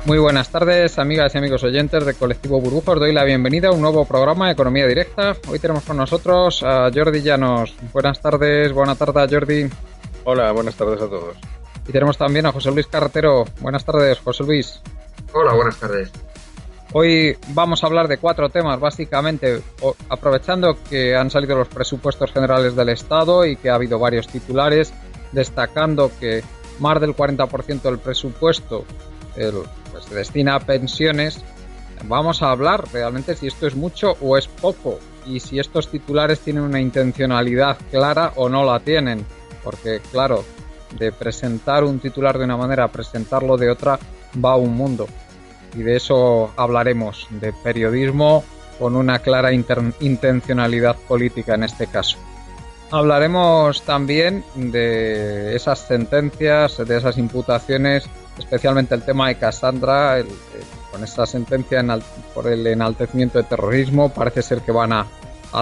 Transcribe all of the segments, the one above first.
Muy buenas tardes, amigas y amigos oyentes de Colectivo Burbuja. Os doy la bienvenida a un nuevo programa de Economía Directa. Hoy tenemos con nosotros a Jordi Llanos. Buenas tardes, buena tarde, Jordi. Hola, buenas tardes a todos. Y tenemos también a José Luis Carretero. Buenas tardes, José Luis. Hola, buenas tardes. Hoy vamos a hablar de 4 temas, básicamente, aprovechando que han salido los presupuestos generales del Estado y que ha habido varios titulares, destacando que más del 40% del presupuesto pues, se destina a pensiones. Vamos a hablar realmente si esto es mucho o es poco y si estos titulares tienen una intencionalidad clara o no la tienen, porque claro, de presentar un titular de una manera a presentarlo de otra va un mundo. Y de eso hablaremos, de periodismo con una clara intencionalidad política en este caso. Hablaremos también de esas sentencias, de esas imputaciones, especialmente el tema de Cassandra, con esa sentencia por el enaltecimiento de terrorismo. Parece ser que van a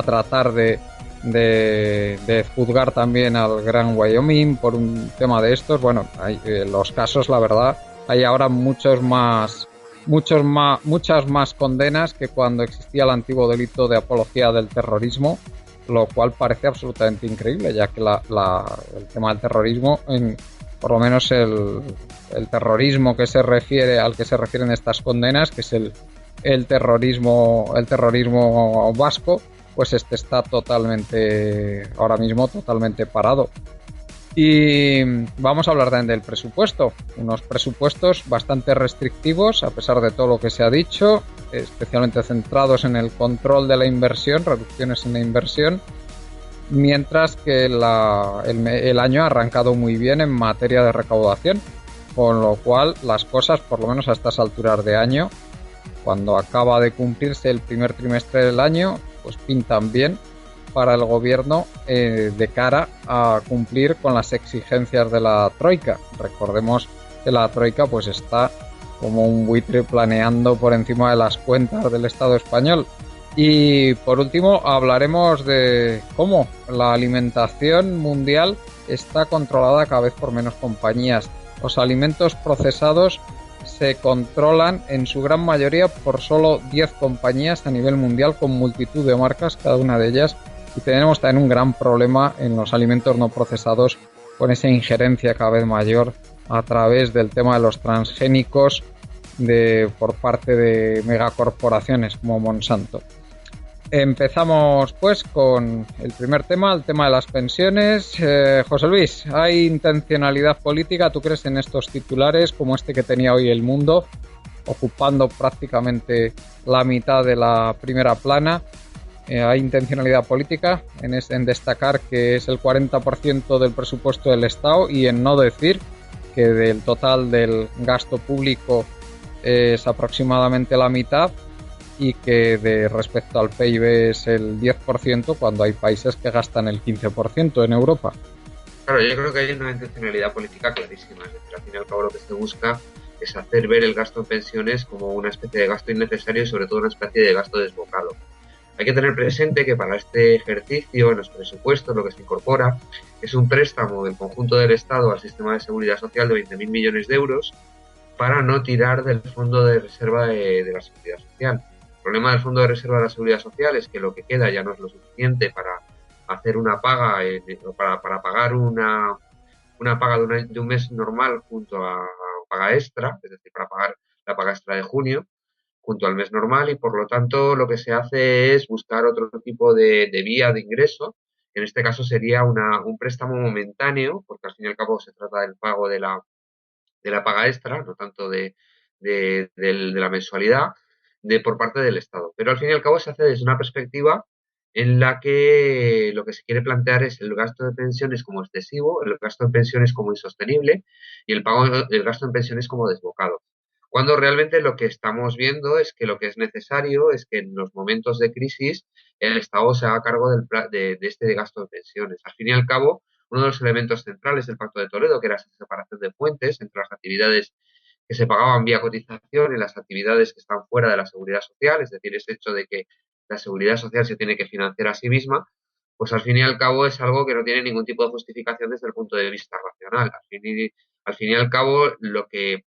tratar de juzgar también al Gran Wyoming por un tema de estos. Bueno, los casos, la verdad, hay ahora muchas más condenas que cuando existía el antiguo delito de apología del terrorismo, lo cual parece absolutamente increíble, ya que el tema del terrorismo, por lo menos el terrorismo al que se refieren estas condenas, que es el terrorismo vasco, pues está ahora mismo totalmente parado. Y vamos a hablar también del presupuesto, unos presupuestos bastante restrictivos a pesar de todo lo que se ha dicho, especialmente centrados en el control de la inversión, reducciones en la inversión, mientras que el año ha arrancado muy bien en materia de recaudación, con lo cual las cosas, por lo menos a estas alturas de año, cuando acaba de cumplirse el primer trimestre del año, pues pintan bien para el gobierno de cara a cumplir con las exigencias de la Troika. Recordemos que la Troika pues está como un buitre planeando por encima de las cuentas del Estado español. Y por último hablaremos de cómo la alimentación mundial está controlada cada vez por menos compañías. Los alimentos procesados se controlan en su gran mayoría por solo 10 compañías a nivel mundial, con multitud de marcas, cada una de ellas. Y tenemos también un gran problema en los alimentos no procesados, con esa injerencia cada vez mayor a través del tema de los transgénicos por parte de megacorporaciones como Monsanto. Empezamos pues con el primer tema, el tema de las pensiones. José Luis, ¿hay intencionalidad política? ¿Tú crees en estos titulares como este que tenía hoy El Mundo, ocupando prácticamente la mitad de la primera plana? ¿Hay intencionalidad política en destacar que es el 40% del presupuesto del Estado y en no decir que del total del gasto público es aproximadamente la mitad y que respecto al PIB es el 10% cuando hay países que gastan el 15% en Europa? Claro, yo creo que hay una intencionalidad política clarísima. Es decir, al fin y al cabo lo que se busca es hacer ver el gasto en pensiones como una especie de gasto innecesario y sobre todo una especie de gasto desbocado. Hay que tener presente que para este ejercicio, en los presupuestos, lo que se incorpora es un préstamo del conjunto del Estado al sistema de seguridad social de 20.000 millones de euros para no tirar del fondo de reserva de la seguridad social. El problema del fondo de reserva de la seguridad social es que lo que queda ya no es lo suficiente para hacer una paga, para pagar una paga de un mes normal junto a paga extra, es decir, para pagar la paga extra de junio, junto al mes normal, y por lo tanto lo que se hace es buscar otro tipo de vía de ingreso. En este caso sería un préstamo momentáneo, porque al fin y al cabo se trata del pago de la paga extra, no tanto de la mensualidad, por parte del Estado. Pero al fin y al cabo se hace desde una perspectiva en la que lo que se quiere plantear es el gasto de pensiones como excesivo, el gasto en pensiones como insostenible y el gasto en pensiones como desbocado. Cuando realmente lo que estamos viendo es que lo que es necesario es que en los momentos de crisis el Estado se haga cargo de este gasto de pensiones. Al fin y al cabo, uno de los elementos centrales del Pacto de Toledo, que era esa separación de fuentes entre las actividades que se pagaban vía cotización y las actividades que están fuera de la seguridad social, es decir, ese hecho de que la seguridad social se tiene que financiar a sí misma, pues al fin y al cabo es algo que no tiene ningún tipo de justificación desde el punto de vista racional. Al fin y al cabo, lo que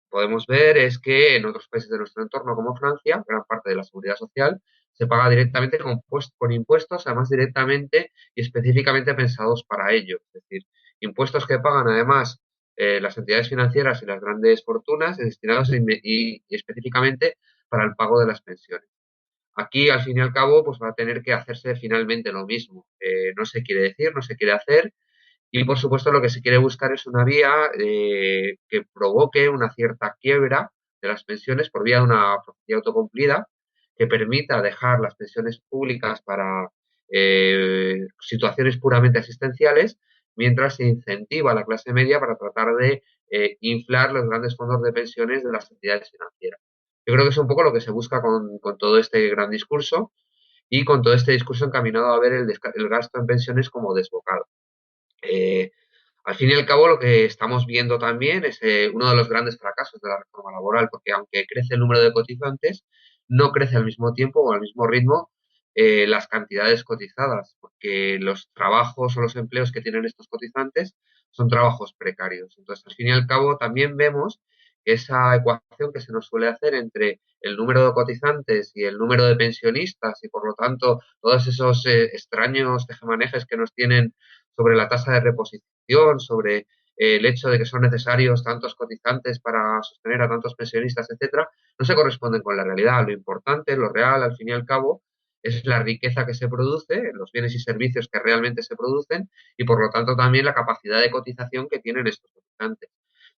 podemos ver es que en otros países de nuestro entorno, como Francia, gran parte de la seguridad social se paga directamente con impuestos, además directamente y específicamente pensados para ello. Es decir, impuestos que pagan además las entidades financieras y las grandes fortunas destinados y específicamente para el pago de las pensiones. Aquí, al fin y al cabo, pues va a tener que hacerse finalmente lo mismo. No se quiere decir, no se quiere hacer, y por supuesto lo que se quiere buscar es una vía que provoque una cierta quiebra de las pensiones por vía de una profecía autocumplida que permita dejar las pensiones públicas para situaciones puramente asistenciales, mientras se incentiva a la clase media para tratar de inflar los grandes fondos de pensiones de las entidades financieras. Yo creo que es un poco lo que se busca con todo este gran discurso y con todo este discurso encaminado a ver el gasto en pensiones como desbocado. Eh, Al fin y al cabo, lo que estamos viendo también es uno de los grandes fracasos de la reforma laboral, porque aunque crece el número de cotizantes, no crece al mismo tiempo o al mismo ritmo las cantidades cotizadas, porque los trabajos o los empleos que tienen estos cotizantes son trabajos precarios. Entonces, al fin y al cabo, también vemos que esa ecuación que se nos suele hacer entre el número de cotizantes y el número de pensionistas y, por lo tanto, todos esos extraños tejemanejes que nos tienen sobre la tasa de reposición, sobre el hecho de que son necesarios tantos cotizantes para sostener a tantos pensionistas, etcétera, no se corresponden con la realidad. Lo importante, lo real, al fin y al cabo, es la riqueza que se produce, los bienes y servicios que realmente se producen y, por lo tanto, también la capacidad de cotización que tienen estos cotizantes.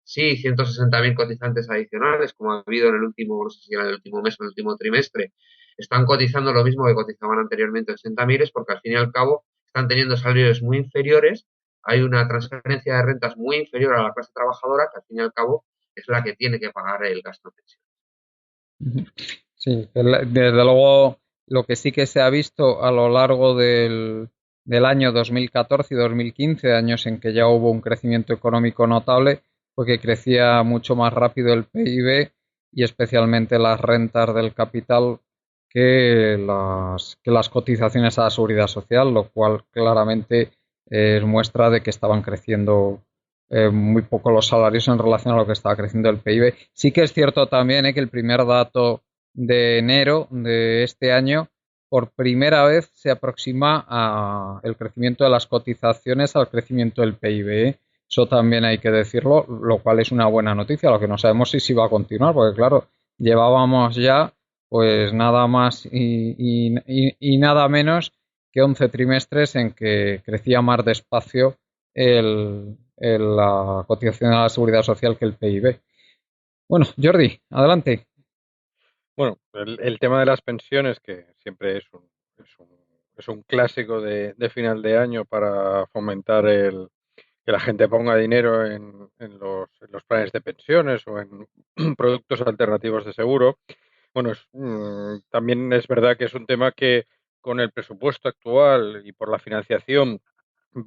Sí, 160.000 cotizantes adicionales, como ha habido en el último, no sé si era en el último mes o en el último trimestre, están cotizando lo mismo que cotizaban anteriormente 80.000, es porque al fin y al cabo están teniendo salarios muy inferiores, hay una transferencia de rentas muy inferior a la clase trabajadora, que al fin y al cabo es la que tiene que pagar el gasto de pensión. Sí, desde luego lo que sí que se ha visto a lo largo del año 2014 y 2015, años en que ya hubo un crecimiento económico notable, fue que crecía mucho más rápido el PIB y especialmente las rentas del capital que las cotizaciones a la seguridad social, lo cual claramente es muestra de que estaban creciendo muy poco los salarios en relación a lo que estaba creciendo el PIB. Sí que es cierto también que el primer dato de enero de este año por primera vez se aproxima a el crecimiento de las cotizaciones al crecimiento del PIB. Eso también hay que decirlo, lo cual es una buena noticia. Lo que no sabemos es si va a continuar, porque claro, llevábamos ya pues nada más y nada menos que 11 trimestres en que crecía más despacio la cotización a la seguridad social que el PIB. Bueno, Jordi, adelante. Bueno, el tema de las pensiones, que siempre es un clásico de final de año para fomentar que la gente ponga dinero en los planes de pensiones o en productos alternativos de seguro. Bueno, también es verdad que es un tema que con el presupuesto actual y por la financiación en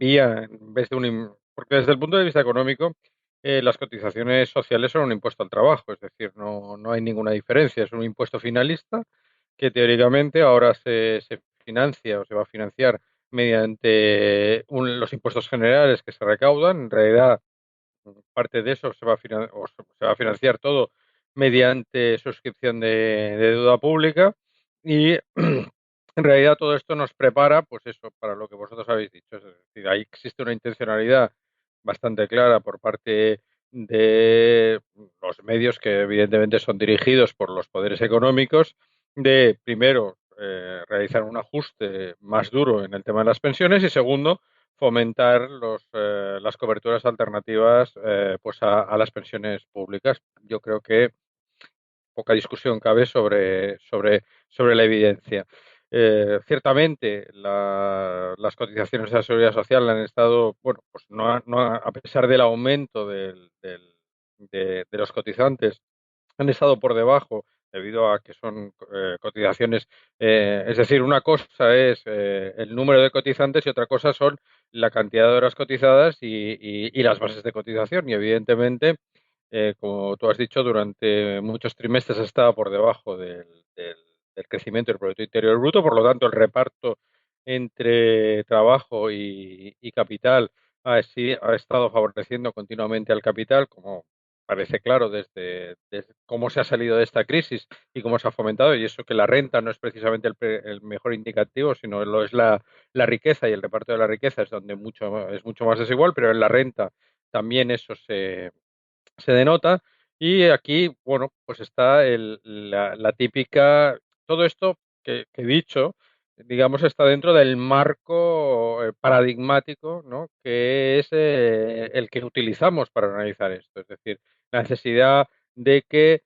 vez de porque desde el punto de vista económico, las cotizaciones sociales son un impuesto al trabajo, es decir, no hay ninguna diferencia, es un impuesto finalista que teóricamente ahora se financia o se va a financiar mediante los impuestos generales que se recaudan. En realidad, parte de eso se va a financiar todo mediante suscripción de deuda pública y en realidad todo esto nos prepara, pues eso, para lo que vosotros habéis dicho. Es decir, ahí existe una intencionalidad bastante clara por parte de los medios que evidentemente son dirigidos por los poderes económicos de, primero, realizar un ajuste más duro en el tema de las pensiones y, segundo, fomentar las coberturas alternativas pues a las pensiones públicas. Yo creo que poca discusión cabe sobre la evidencia. Ciertamente, las cotizaciones de la seguridad social han estado, bueno, pues a pesar del aumento de los cotizantes, han estado por debajo debido a que son cotizaciones, es decir, una cosa es el número de cotizantes y otra cosa son la cantidad de horas cotizadas y las bases de cotización. Y evidentemente, como tú has dicho, durante muchos trimestres ha estado por debajo del del crecimiento del Producto Interior Bruto. Por lo tanto, el reparto entre trabajo y capital ha estado favoreciendo continuamente al capital, como parece claro desde cómo se ha salido de esta crisis y cómo se ha fomentado, y eso que la renta no es precisamente el mejor indicativo, sino lo es la riqueza, y el reparto de la riqueza es donde es mucho más desigual, pero en la renta también eso se denota. Y aquí, bueno, pues está la típica, todo esto que he dicho, digamos, está dentro del marco paradigmático, ¿no? Que es el que utilizamos para analizar esto. Es decir, la necesidad de que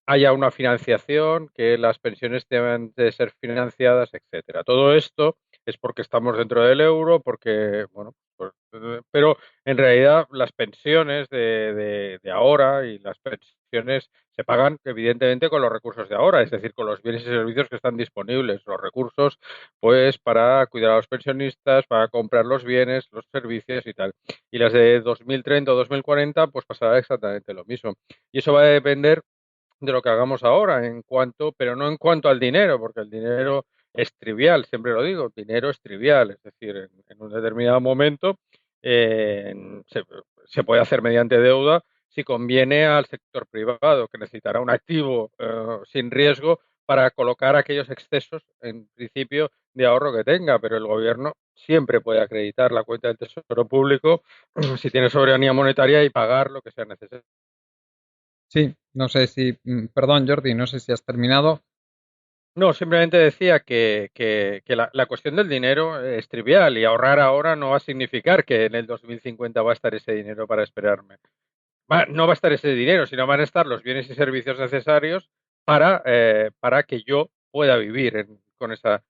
haya una financiación, que las pensiones deben de ser financiadas, etcétera. Todo esto es porque estamos dentro del euro, porque, bueno, pues, pero en realidad las pensiones de ahora y las pensiones se pagan evidentemente con los recursos de ahora, es decir, con los bienes y servicios que están disponibles, los recursos pues para cuidar a los pensionistas, para comprar los bienes, los servicios y tal. Y las de 2030 o 2040 pues pasará exactamente lo mismo. Y eso va a depender de lo que hagamos ahora, pero no en cuanto al dinero, porque el dinero es trivial, siempre lo digo, el dinero es trivial, es decir, en un determinado momento eh, se, se puede hacer mediante deuda si conviene al sector privado, que necesitará un activo sin riesgo para colocar aquellos excesos, en principio, de ahorro que tenga, pero el gobierno siempre puede acreditar la cuenta del Tesoro Público si tiene soberanía monetaria y pagar lo que sea necesario. Sí, no sé si, perdón Jordi, no sé si has terminado. No, simplemente decía que la cuestión del dinero es trivial, y ahorrar ahora no va a significar que en el 2050 va a estar ese dinero para esperarme. No va a estar ese dinero, sino van a estar los bienes y servicios necesarios para que yo pueda vivir con esa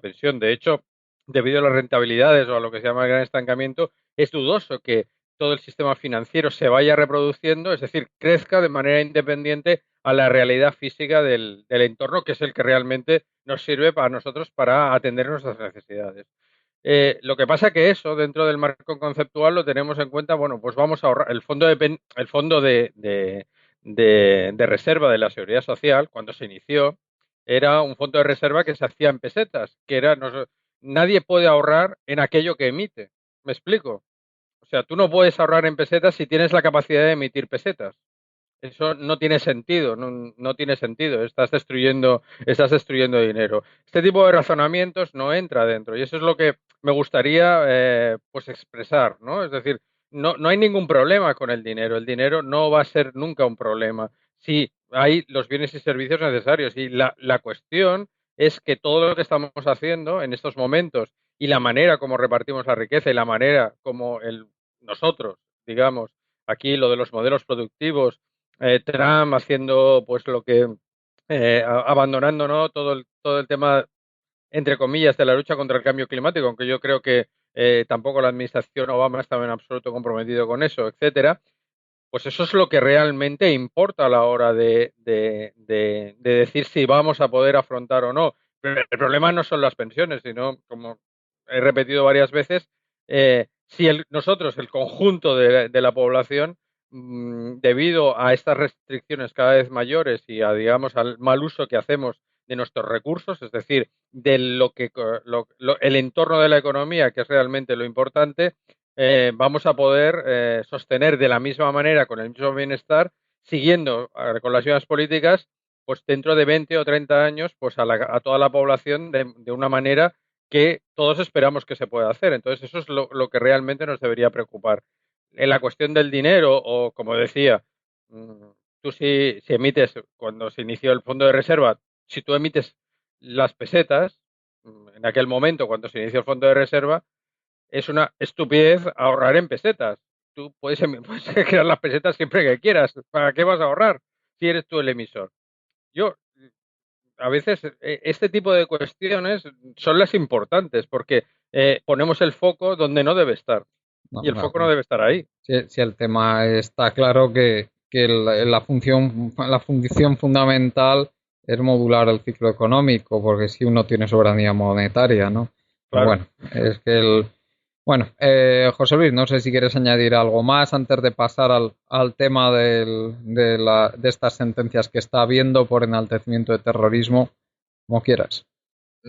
pensión. De hecho, debido a las rentabilidades o a lo que se llama el gran estancamiento, es dudoso que todo el sistema financiero se vaya reproduciendo, es decir, crezca de manera independiente a la realidad física del entorno, que es el que realmente nos sirve para nosotros para atender nuestras necesidades. Lo que pasa que eso, dentro del marco conceptual, lo tenemos en cuenta, bueno, pues vamos a ahorrar. El fondo de reserva de la Seguridad Social, cuando se inició, era un fondo de reserva que se hacía en pesetas, nadie puede ahorrar en aquello que emite. ¿Me explico? O sea, tú no puedes ahorrar en pesetas si tienes la capacidad de emitir pesetas. Eso no tiene sentido, no tiene sentido. Estás destruyendo dinero. Este tipo de razonamientos no entra dentro, y eso es lo que me gustaría pues expresar, ¿no? Es decir, no hay ningún problema con el dinero. El dinero no va a ser nunca un problema si hay los bienes y servicios necesarios. Y la cuestión es que todo lo que estamos haciendo en estos momentos, y la manera como repartimos la riqueza, y la manera como nosotros, digamos, aquí lo de los modelos productivos, Trump haciendo pues lo que abandonando, ¿no?, todo el tema, entre comillas, de la lucha contra el cambio climático, aunque yo creo que tampoco la administración Obama estaba en absoluto comprometido con eso, etcétera. Pues eso es lo que realmente importa a la hora de decir si vamos a poder afrontar o no. Pero el problema no son las pensiones, sino, como he repetido varias veces, si nosotros, el conjunto de la población, debido a estas restricciones cada vez mayores y a, digamos, al mal uso que hacemos de nuestros recursos, es decir, de el entorno de la economía, que es realmente lo importante, vamos a poder sostener de la misma manera, con el mismo bienestar, siguiendo con las mismas políticas, pues dentro de 20 o 30 años, pues a toda la población de una manera que todos esperamos que se pueda hacer. Entonces, eso es lo que realmente nos debería preocupar. En la cuestión del dinero, o como decía, tú si emites, cuando se inició el fondo de reserva, si tú emites las pesetas, en aquel momento, cuando se inició el fondo de reserva, es una estupidez ahorrar en pesetas. Tú puedes crear las pesetas siempre que quieras. ¿Para qué vas a ahorrar si eres tú el emisor? Yo, a veces, este tipo de cuestiones son las importantes, porque ponemos el foco donde no debe estar. No, Y el foco no debe estar ahí. si el tema está claro que la función fundamental es modular el ciclo económico, porque si uno tiene soberanía monetaria, ¿no? Pero Claro. bueno, es que Bueno, José Luis, no sé si quieres añadir algo más antes de pasar al tema de estas sentencias que está habiendo por enaltecimiento de terrorismo, como quieras.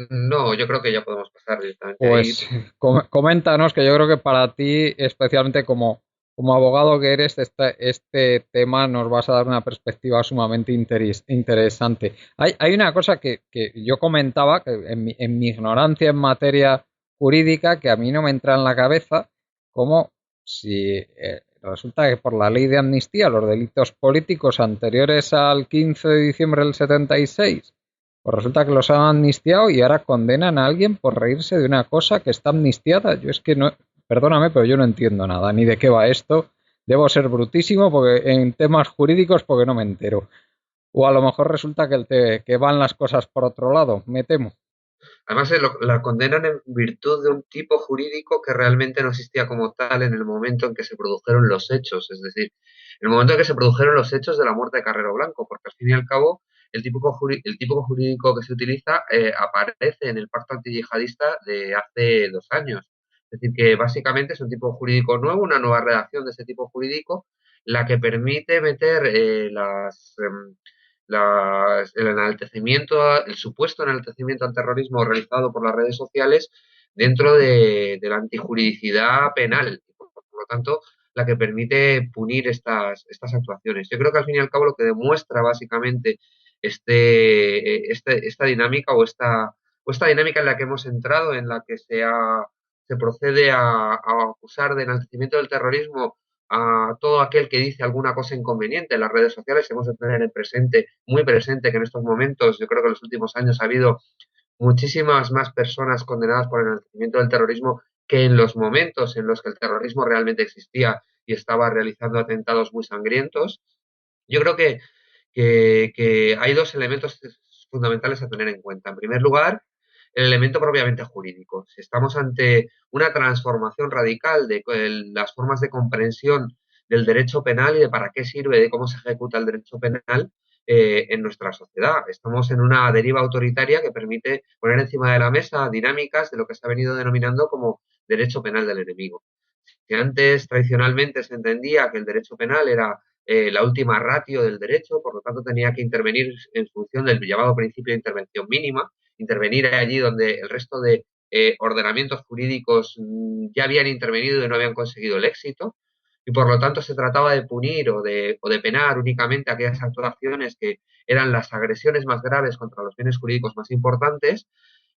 No, yo creo que ya podemos pasar directamente ahí. Pues coméntanos que yo creo que para ti, especialmente como abogado que eres, este tema nos vas a dar una perspectiva sumamente interesante. Hay una cosa que yo comentaba, que en mi ignorancia en materia jurídica, que a mí no me entra en la cabeza, como si resulta que por la ley de amnistía los delitos políticos anteriores al 15 de diciembre del 76 pues resulta que los han amnistiado y ahora condenan a alguien por reírse de una cosa que está amnistiada. Yo es que no, perdóname, pero yo no entiendo nada, ni de qué va esto. Debo ser brutísimo porque en temas jurídicos porque no me entero. O a lo mejor resulta que van las cosas por otro lado, me temo. Además, la condenan en virtud de un tipo jurídico que realmente no existía como tal en el momento en que se produjeron los hechos, es decir, en el momento en que se produjeron los hechos de la muerte de Carrero Blanco, porque al fin y al cabo el tipo jurídico que se utiliza aparece en el pacto antiyihadista de hace 2 años. Es decir, que básicamente es un tipo jurídico nuevo, una nueva redacción de ese tipo jurídico, la que permite meter el enaltecimiento, el supuesto enaltecimiento al terrorismo realizado por las redes sociales dentro de la antijuridicidad penal. Por lo tanto, la que permite punir estas actuaciones. Yo creo que al fin y al cabo lo que demuestra básicamente esta dinámica o esta dinámica en la que hemos entrado, en la que se procede a acusar de enaltecimiento del terrorismo a todo aquel que dice alguna cosa inconveniente en las redes sociales. Hemos de tener en presente, muy presente, que en estos momentos, yo creo que en los últimos años ha habido muchísimas más personas condenadas por el enaltecimiento del terrorismo que en los momentos en los que el terrorismo realmente existía y estaba realizando atentados muy sangrientos. Yo creo que hay dos elementos fundamentales a tener en cuenta. En primer lugar, el elemento propiamente jurídico. Si estamos ante una transformación radical de las formas de comprensión del derecho penal y de para qué sirve, de cómo se ejecuta el derecho penal en nuestra sociedad. Estamos en una deriva autoritaria que permite poner encima de la mesa dinámicas de lo que se ha venido denominando como derecho penal del enemigo. Si antes tradicionalmente se entendía que el derecho penal era la última ratio del derecho, por lo tanto tenía que intervenir en función del llamado principio de intervención mínima, intervenir allí donde el resto de ordenamientos jurídicos ya habían intervenido y no habían conseguido el éxito, y por lo tanto se trataba de punir o de penar únicamente aquellas actuaciones que eran las agresiones más graves contra los bienes jurídicos más importantes,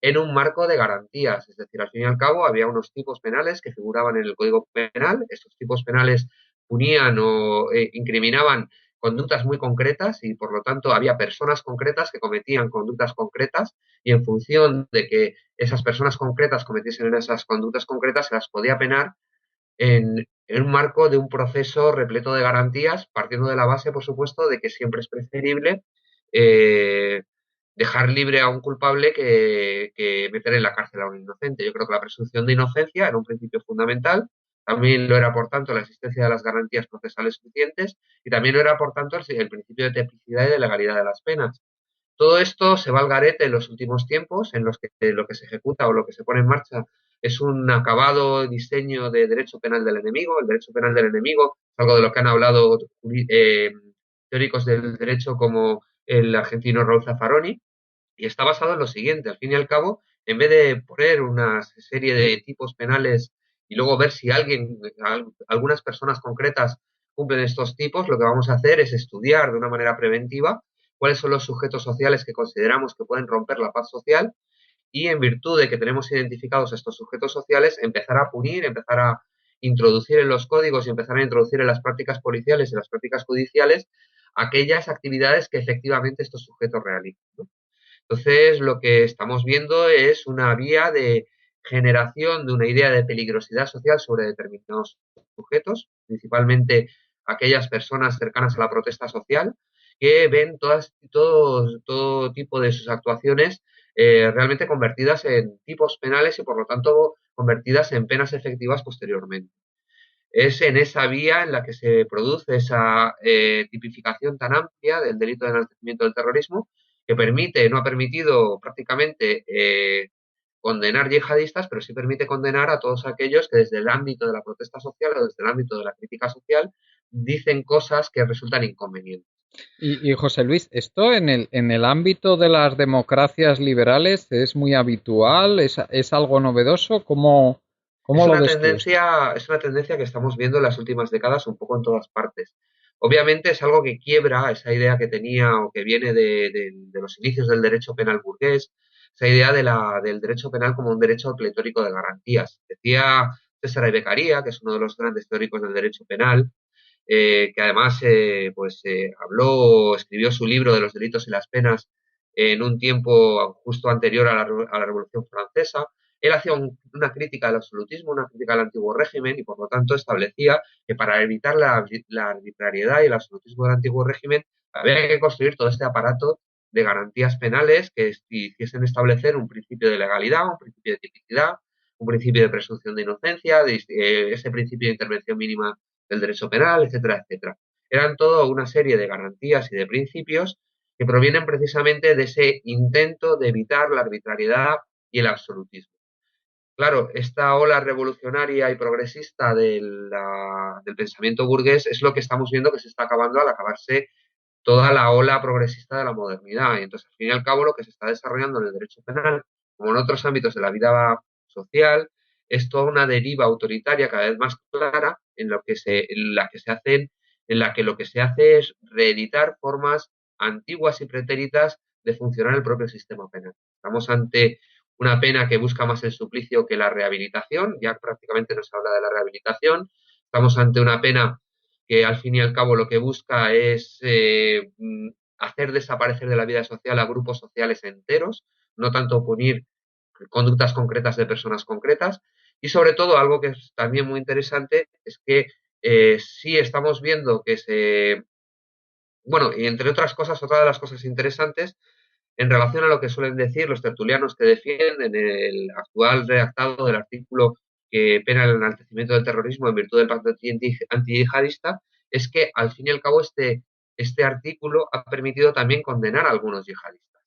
en un marco de garantías. Es decir, al fin y al cabo había unos tipos penales que figuraban en el Código Penal. Estos tipos penales punían o incriminaban conductas muy concretas y por lo tanto había personas concretas que cometían conductas concretas y en función de que esas personas concretas cometiesen esas conductas concretas se las podía penar en un marco de un proceso repleto de garantías, partiendo de la base, por supuesto, de que siempre es preferible eh, dejar libre a un culpable que meter en la cárcel a un inocente. Yo creo que la presunción de inocencia era un principio fundamental, también lo era, por tanto, la existencia de las garantías procesales suficientes y también lo era, por tanto, el principio de tipicidad y de legalidad de las penas. Todo esto se va al garete en los últimos tiempos, en los que lo que se ejecuta o lo que se pone en marcha es un acabado diseño de derecho penal del enemigo. El derecho penal del enemigo es algo de lo que han hablado teóricos del derecho como el argentino Raúl Zaffaroni, y está basado en lo siguiente. Al fin y al cabo, en vez de poner una serie de tipos penales y luego ver si algunas personas concretas cumplen estos tipos, lo que vamos a hacer es estudiar de una manera preventiva cuáles son los sujetos sociales que consideramos que pueden romper la paz social y en virtud de que tenemos identificados estos sujetos sociales, empezar a punir, empezar a introducir en los códigos y empezar a introducir en las prácticas policiales y en las prácticas judiciales aquellas actividades que efectivamente estos sujetos realizan, ¿no? Entonces, lo que estamos viendo es una vía de generación de una idea de peligrosidad social sobre determinados sujetos, principalmente aquellas personas cercanas a la protesta social, que ven todo tipo de sus actuaciones realmente convertidas en tipos penales y, por lo tanto, convertidas en penas efectivas posteriormente. Es en esa vía en la que se produce esa tipificación tan amplia del delito de enaltecimiento del terrorismo que no ha permitido prácticamente condenar yihadistas, pero sí permite condenar a todos aquellos que desde el ámbito de la protesta social o desde el ámbito de la crítica social dicen cosas que resultan inconvenientes. Y José Luis, ¿esto en el ámbito de las democracias liberales es muy habitual? Es algo novedoso? ¿Cómo lo ves tú esto? Es una tendencia que estamos viendo en las últimas décadas un poco en todas partes. Obviamente es algo que quiebra esa idea que tenía o que viene de los inicios del derecho penal burgués, esa idea del derecho penal como un derecho pletórico de garantías. Decía César Beccaria, que es uno de los grandes teóricos del derecho penal, que además escribió su libro de los delitos y las penas en un tiempo justo anterior a la Revolución Francesa. Él hacía una crítica al absolutismo, una crítica al antiguo régimen y por lo tanto establecía que para evitar la arbitrariedad y el absolutismo del antiguo régimen había que construir todo este aparato de garantías penales que hiciesen establecer un principio de legalidad, un principio de tipicidad, un principio de presunción de inocencia, ese principio de intervención mínima del derecho penal, etcétera, etcétera. Eran todo una serie de garantías y de principios que provienen precisamente de ese intento de evitar la arbitrariedad y el absolutismo. Claro, esta ola revolucionaria y progresista del pensamiento burgués es lo que estamos viendo que se está acabando al acabarse toda la ola progresista de la modernidad. Y entonces, al fin y al cabo, lo que se está desarrollando en el derecho penal, como en otros ámbitos de la vida social, es toda una deriva autoritaria cada vez más clara en la que lo que se hace es reeditar formas antiguas y pretéritas de funcionar el propio sistema penal. Estamos ante una pena que busca más el suplicio que la rehabilitación, ya prácticamente no se habla de la rehabilitación. Estamos ante una pena que al fin y al cabo lo que busca es hacer desaparecer de la vida social a grupos sociales enteros, no tanto punir conductas concretas de personas concretas. Y sobre todo, algo que es también muy interesante es que sí estamos viendo que bueno, y entre otras cosas, otra de las cosas interesantes, en relación a lo que suelen decir los tertulianos que defienden el actual redactado del artículo que pena el enaltecimiento del terrorismo en virtud del pacto antiyihadista, es que al fin y al cabo este artículo ha permitido también condenar a algunos yihadistas.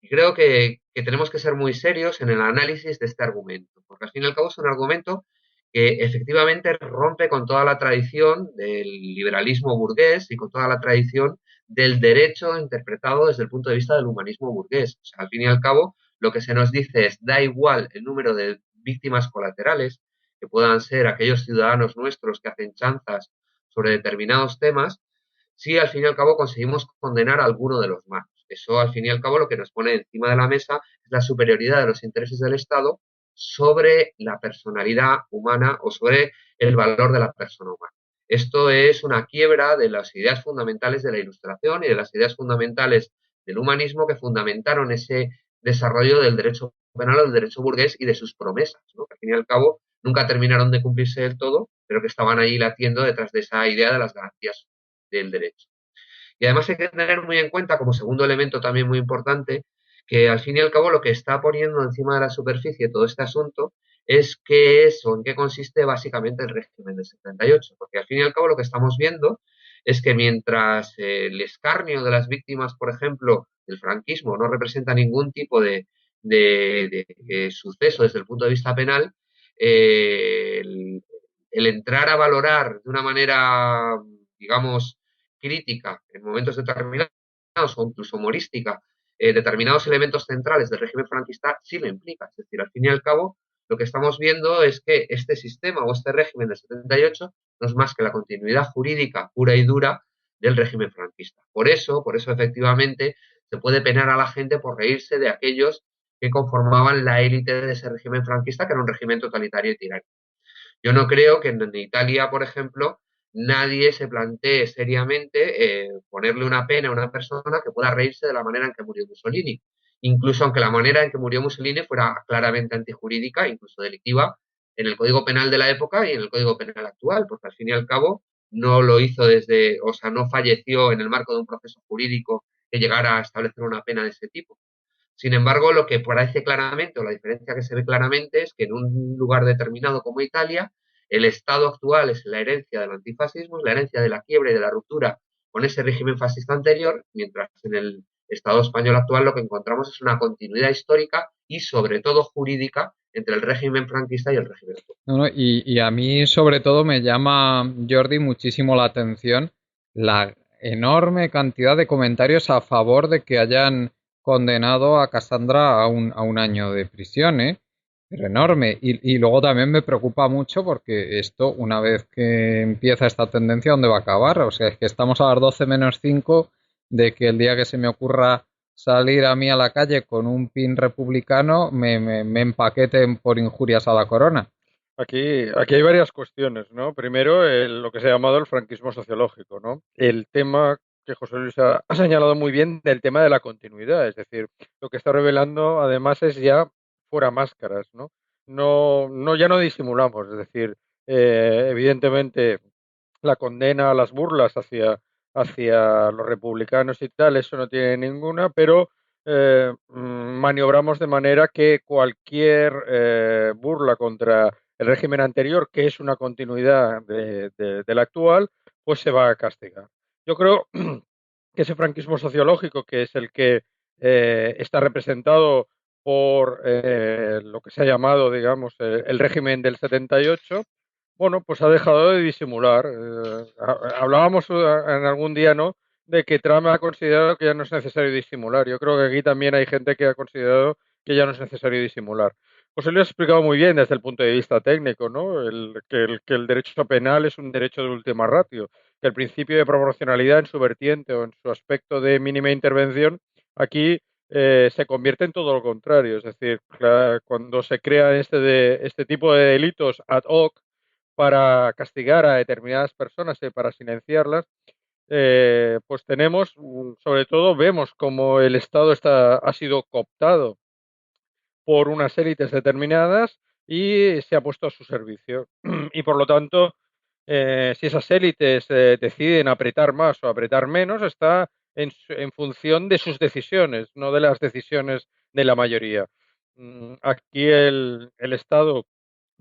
Y creo que tenemos que ser muy serios en el análisis de este argumento, porque al fin y al cabo es un argumento que efectivamente rompe con toda la tradición del liberalismo burgués y con toda la tradición del derecho interpretado desde el punto de vista del humanismo burgués. O sea, al fin y al cabo, lo que se nos dice es, da igual el número de víctimas colaterales, que puedan ser aquellos ciudadanos nuestros que hacen chanzas sobre determinados temas, si al fin y al cabo conseguimos condenar a alguno de los malos. Eso, al fin y al cabo, lo que nos pone encima de la mesa es la superioridad de los intereses del Estado sobre la personalidad humana o sobre el valor de la persona humana. Esto es una quiebra de las ideas fundamentales de la Ilustración y de las ideas fundamentales del humanismo que fundamentaron ese desarrollo del derecho penal o del derecho burgués y de sus promesas, ¿no? Que al fin y al cabo nunca terminaron de cumplirse del todo, pero que estaban ahí latiendo detrás de esa idea de las garantías del derecho. Y además hay que tener muy en cuenta, como segundo elemento también muy importante, que al fin y al cabo lo que está poniendo encima de la superficie todo este asunto es qué es o en qué consiste básicamente el régimen del 78, porque al fin y al cabo lo que estamos viendo es que mientras el escarnio de las víctimas, por ejemplo, del franquismo no representa ningún tipo de suceso desde el punto de vista penal, el entrar a valorar de una manera, digamos, crítica en momentos determinados o incluso humorística determinados elementos centrales del régimen franquista sí lo implica. Es decir, al fin y al cabo, lo que estamos viendo es que este sistema o este régimen del 78 no es más que la continuidad jurídica pura y dura del régimen franquista. Por eso efectivamente, se puede penar a la gente por reírse de aquellos que conformaban la élite de ese régimen franquista, que era un régimen totalitario y tiránico. Yo no creo que en Italia, por ejemplo, nadie se plantee seriamente ponerle una pena a una persona que pueda reírse de la manera en que murió Mussolini. Incluso aunque la manera en que murió Mussolini fuera claramente antijurídica, incluso delictiva, en el Código Penal de la época y en el Código Penal actual, porque al fin y al cabo no lo hizo no falleció en el marco de un proceso jurídico que llegara a establecer una pena de ese tipo. Sin embargo, lo que parece claramente, o la diferencia que se ve claramente, es que en un lugar determinado como Italia, el estado actual es la herencia del antifascismo, es la herencia de la quiebra y de la ruptura con ese régimen fascista anterior, mientras en el Estado español actual lo que encontramos es una continuidad histórica y sobre todo jurídica entre el régimen franquista y el régimen actual. No, no, y a mí sobre todo me llama, Jordi, muchísimo la atención la enorme cantidad de comentarios a favor de que hayan condenado a Cassandra a un año de prisión, ¿eh? Pero enorme. Y luego también me preocupa mucho porque esto, una vez que empieza esta tendencia, ¿dónde va a acabar? O sea, es que estamos a las 12 menos 5 de que el día que se me ocurra salir a mí a la calle con un pin republicano me empaqueten por injurias a la corona. Aquí hay varias cuestiones, ¿no? Primero, lo que se ha llamado el franquismo sociológico, ¿no? El tema que José Luis ha señalado muy bien del tema de la continuidad, es decir, lo que está revelando además es ya fuera máscaras, ¿no? Ya no disimulamos, es decir, evidentemente la condena a las burlas hacia los republicanos y tal, eso no tiene ninguna, pero maniobramos de manera que cualquier burla contra el régimen anterior, que es una continuidad del actual, pues se va a castigar. Yo creo que ese franquismo sociológico, que es el que está representado por lo que se ha llamado, digamos, el régimen del 78, bueno, pues ha dejado de disimular. Hablábamos en algún día, ¿no?, de que Trump ha considerado que ya no es necesario disimular. Yo creo que aquí también hay gente que ha considerado que ya no es necesario disimular. José Luis ha explicado muy bien desde el punto de vista técnico, ¿no? Que el derecho penal es un derecho de última ratio, que el principio de proporcionalidad en su vertiente o en su aspecto de mínima intervención aquí se convierte en todo lo contrario. Es decir, cuando se crea este tipo de delitos ad hoc para castigar a determinadas personas y para silenciarlas, pues tenemos, sobre todo, vemos como el Estado ha sido cooptado por unas élites determinadas y se ha puesto a su servicio. Y por lo tanto, si esas élites deciden apretar más o apretar menos, está en función de sus decisiones, no de las decisiones de la mayoría. Aquí el Estado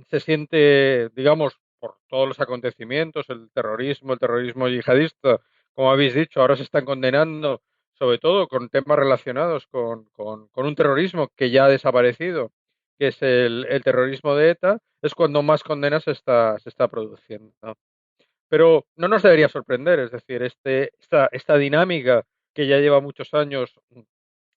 se siente, digamos, por todos los acontecimientos, el terrorismo yihadista, como habéis dicho, ahora se están condenando, sobre todo con temas relacionados con un terrorismo que ya ha desaparecido, que es el terrorismo de ETA, es cuando más condenas se está produciendo. Pero no nos debería sorprender, es decir, esta dinámica que ya lleva muchos años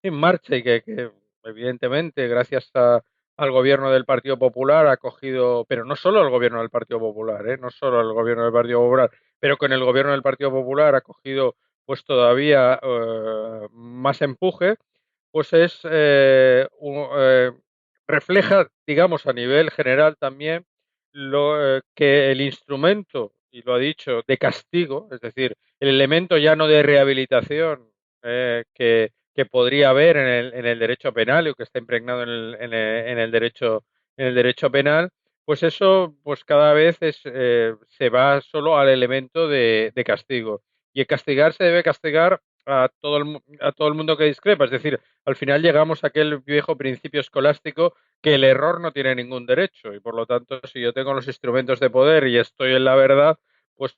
en marcha y que evidentemente gracias al gobierno del Partido Popular ha cogido, pero no solo el gobierno del Partido Popular, no solo el gobierno del Partido Popular, pero con el gobierno del Partido Popular ha cogido pues todavía más empuje, pues refleja, digamos, a nivel general también que el instrumento, y lo ha dicho, de castigo, es decir, el elemento ya no de rehabilitación que podría haber en el derecho penal o que está impregnado en el derecho penal, pues eso pues cada vez se va solo al elemento de castigo. Y el castigar se debe castigar a todo el mundo que discrepa. Es decir, al final llegamos a aquel viejo principio escolástico que el error no tiene ningún derecho y por lo tanto si yo tengo los instrumentos de poder y estoy en la verdad, pues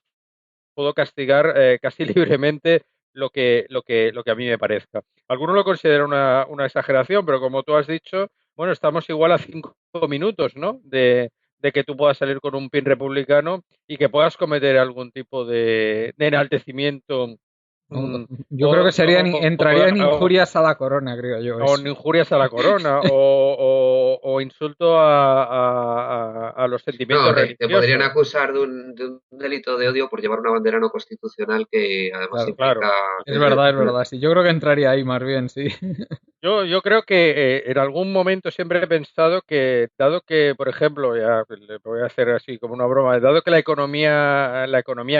puedo castigar casi libremente lo que a mí me parezca. Algunos lo consideran una exageración, pero como tú has dicho, bueno, estamos igual a 5 minutos, ¿no? De que tú puedas salir con un pin republicano y que puedas cometer algún tipo de enaltecimiento Yo creo que entraría en injurias a la corona, creo yo. O Eso. injurias a la corona o insulto a los sentimientos No, te podrían religiosos. acusar de un delito de odio por llevar una bandera no constitucional que además Claro, Claro. implica... es verdad, es verdad. Sí, yo creo que entraría ahí más bien, sí. Yo creo que en algún momento siempre he pensado que, dado que, por ejemplo, ya le voy a hacer así como una broma, dado que la economía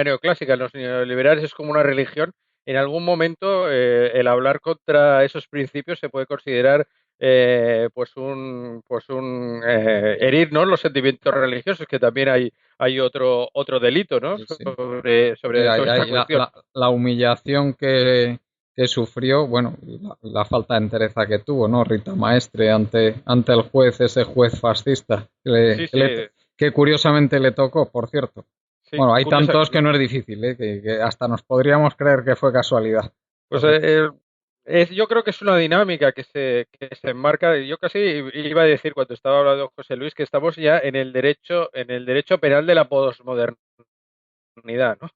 neoclásica, los neoliberales es como una religión, en algún momento el hablar contra esos principios se puede considerar herir, ¿no?, los sentimientos religiosos, que también hay otro delito, ¿no?, Sí, sí. sobre esta cuestión. La humillación que sufrió, bueno, la falta de entereza que tuvo, ¿no? Rita Maestre ante el juez, ese juez fascista, Sí, sí, que curiosamente le tocó, por cierto. sí, Bueno, hay curiosa. tantos que no es difícil, ¿eh? Que hasta nos podríamos creer que fue casualidad. Pues Entonces, Yo creo que es una dinámica que se enmarca. Yo casi iba a decir cuando estaba hablando José Luis que estamos ya en el derecho penal de la posmodernidad, ¿no?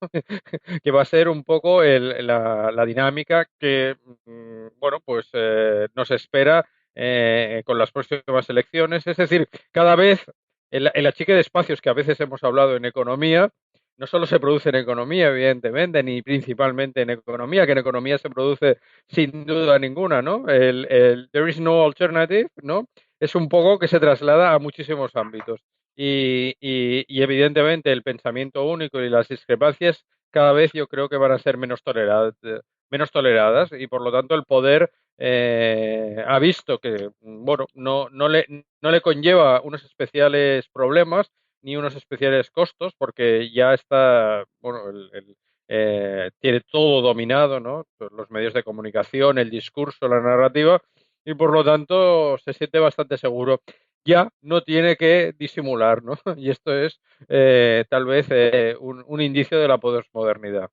Que va a ser un poco la dinámica que, bueno, pues nos espera con las próximas elecciones. Es decir, cada vez el achique de espacios que a veces hemos hablado en economía, no solo se produce en economía, evidentemente, ni principalmente en economía, que en economía se produce sin duda ninguna, ¿no? El there is no alternative, ¿no? Es un poco que se traslada a muchísimos ámbitos. Y evidentemente el pensamiento único y las discrepancias cada vez yo creo que van a ser menos toleradas y por lo tanto el poder ha visto que bueno no le conlleva unos especiales problemas ni unos especiales costos porque ya está bueno tiene todo dominado, ¿no? Los medios de comunicación, el discurso, la narrativa y por lo tanto se siente bastante seguro, ya no tiene que disimular, ¿no? Y esto es tal vez un indicio de la posmodernidad.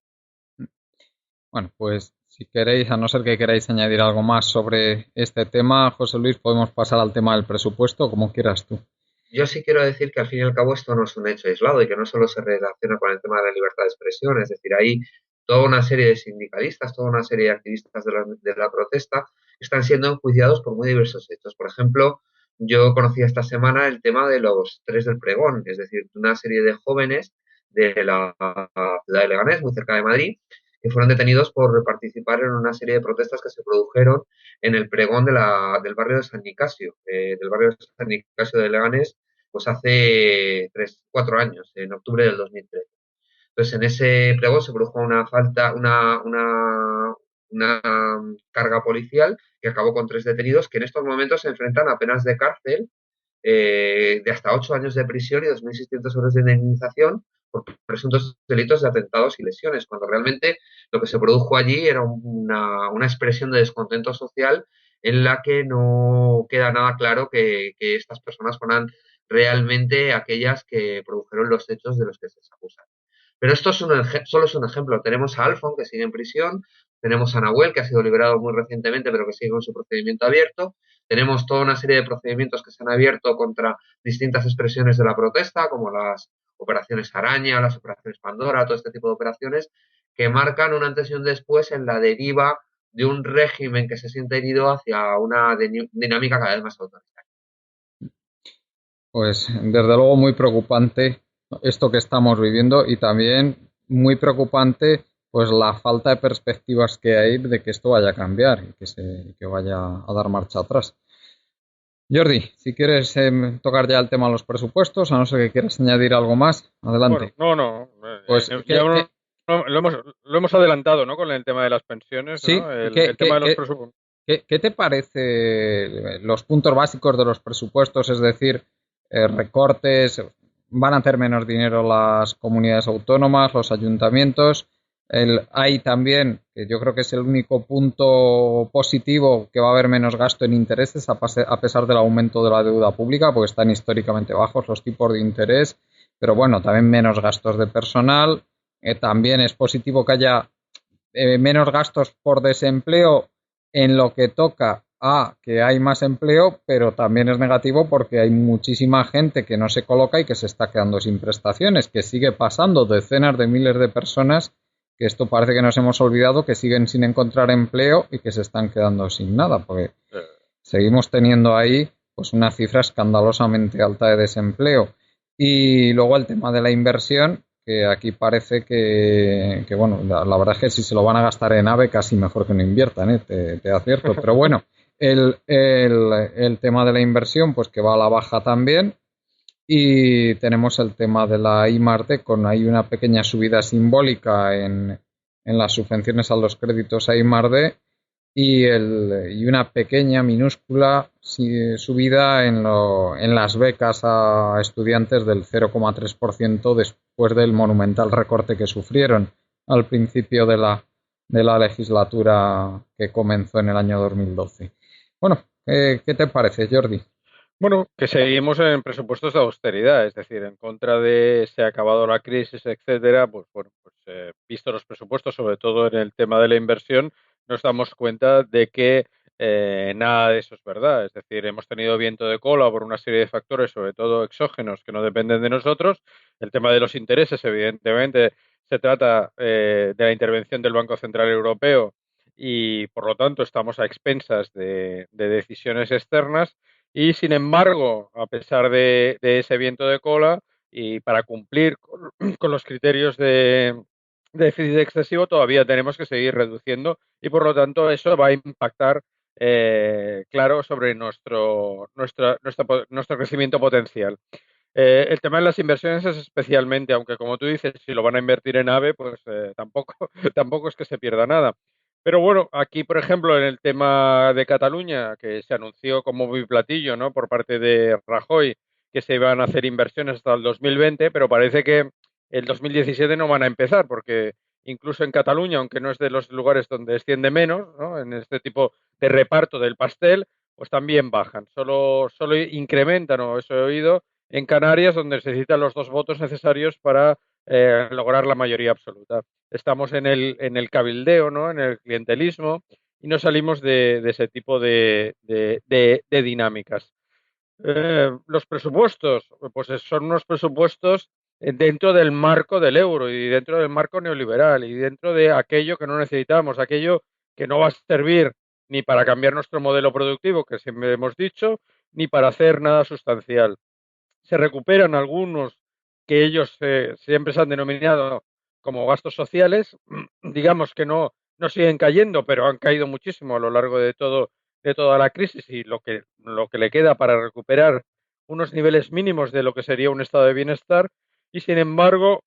Bueno, pues si queréis, a no ser que queráis añadir algo más sobre este tema, José Luis, podemos pasar al tema del presupuesto, como quieras tú. Yo sí quiero decir que al fin y al cabo esto no es un hecho aislado y que no solo se relaciona con el tema de la libertad de expresión, es decir, hay toda una serie de sindicalistas, toda una serie de activistas de la protesta que están siendo enjuiciados por muy diversos hechos. Por ejemplo, yo conocí esta semana el tema de los tres del pregón, es decir, una serie de jóvenes de la ciudad de Leganés, muy cerca de Madrid, que fueron detenidos por participar en una serie de protestas que se produjeron en el pregón del barrio de San Nicasio, del barrio de San Nicasio de Leganés, pues hace 4 años, en octubre del 2013. Entonces, en ese pregón se produjo una falta, una carga policial que acabó con 3 detenidos que en estos momentos se enfrentan a penas de cárcel de hasta 8 años de prisión y 2.600 euros de indemnización por presuntos delitos de atentados y lesiones, cuando realmente lo que se produjo allí era una expresión de descontento social en la que no queda nada claro que estas personas fueran realmente aquellas que produjeron los hechos de los que se les acusa. Pero esto solo es un ejemplo. Tenemos a Alfon, que sigue en prisión, tenemos a Nahuel, que ha sido liberado muy recientemente, pero que sigue con su procedimiento abierto. Tenemos toda una serie de procedimientos que se han abierto contra distintas expresiones de la protesta, como las operaciones Araña, las operaciones Pandora, todo este tipo de operaciones, que marcan un antes y un después en la deriva de un régimen que se siente herido hacia una dinámica cada vez más autoritaria. Pues desde luego muy preocupante esto que estamos viviendo y también muy preocupante pues la falta de perspectivas que hay de que esto vaya a cambiar y que vaya a dar marcha atrás. Jordi, si quieres tocar ya el tema de los presupuestos, a no ser que quieras añadir algo más, Bueno, adelante. no. Pues, Ya lo hemos adelantado, ¿no? Con el tema de las pensiones, sí, ¿no? El tema de los presupuestos. ¿qué te parece los puntos básicos de los presupuestos? Es decir, recortes, van a hacer menos dinero las comunidades autónomas, los ayuntamientos. Hay también, que yo creo que es el único punto positivo, que va a haber menos gasto en intereses a pesar del aumento de la deuda pública, porque están históricamente bajos los tipos de interés. Pero bueno, también menos gastos de personal. También es positivo que haya menos gastos por desempleo en lo que toca a que hay más empleo, pero también es negativo porque hay muchísima gente que no se coloca y que se está quedando sin prestaciones, que sigue pasando decenas de miles de personas, que esto parece que nos hemos olvidado, que siguen sin encontrar empleo y que se están quedando sin nada, porque seguimos teniendo ahí pues una cifra escandalosamente alta de desempleo. Y luego el tema de la inversión, que aquí parece que bueno, la verdad es que si se lo van a gastar en AVE casi mejor que no inviertan, te advierto. Pero bueno, el tema de la inversión pues que va a la baja también. Y tenemos el tema de la I+D con ahí una pequeña subida simbólica en las subvenciones a los créditos a I+D y una pequeña, minúscula subida en las becas a estudiantes del 0,3% después del monumental recorte que sufrieron al principio de la legislatura que comenzó en el año 2012. Bueno, ¿qué te parece, Jordi? Bueno, que seguimos en presupuestos de austeridad, es decir, en contra de se ha acabado la crisis, etcétera, pues bueno, pues visto los presupuestos, sobre todo en el tema de la inversión, nos damos cuenta de que nada de eso es verdad. Es decir, hemos tenido viento de cola por una serie de factores, sobre todo exógenos, que no dependen de nosotros. El tema de los intereses, evidentemente, se trata de la intervención del Banco Central Europeo y, por lo tanto, estamos a expensas de decisiones externas. Y, sin embargo, a pesar de ese viento de cola y para cumplir con los criterios de déficit excesivo, todavía tenemos que seguir reduciendo y, por lo tanto, eso va a impactar, claro, sobre nuestro crecimiento potencial. El tema de las inversiones es especialmente, aunque como tú dices, si lo van a invertir en AVE, pues tampoco, tampoco es que se pierda nada. Pero bueno, aquí, por ejemplo, en el tema de Cataluña, que se anunció como muy platillo, ¿no? Por parte de Rajoy, que se iban a hacer inversiones hasta el 2020, pero parece que el 2017 no van a empezar, porque incluso en Cataluña, aunque no es de los lugares donde desciende menos, ¿no? En este tipo de reparto del pastel, pues también bajan. Solo incrementan, o eso he oído, en Canarias, donde se necesitan los 2 votos necesarios para lograr la mayoría absoluta. Estamos en el cabildeo, ¿no? En el clientelismo y no salimos de ese tipo de dinámicas. Los presupuestos, pues son unos presupuestos dentro del marco del euro y dentro del marco neoliberal y dentro de aquello que no necesitamos, aquello que no va a servir ni para cambiar nuestro modelo productivo, que siempre hemos dicho, ni para hacer nada sustancial. Se recuperan algunos que ellos siempre se han denominado como gastos sociales, digamos que no siguen cayendo, pero han caído muchísimo a lo largo de toda la crisis y lo que le queda para recuperar unos niveles mínimos de lo que sería un estado de bienestar y sin embargo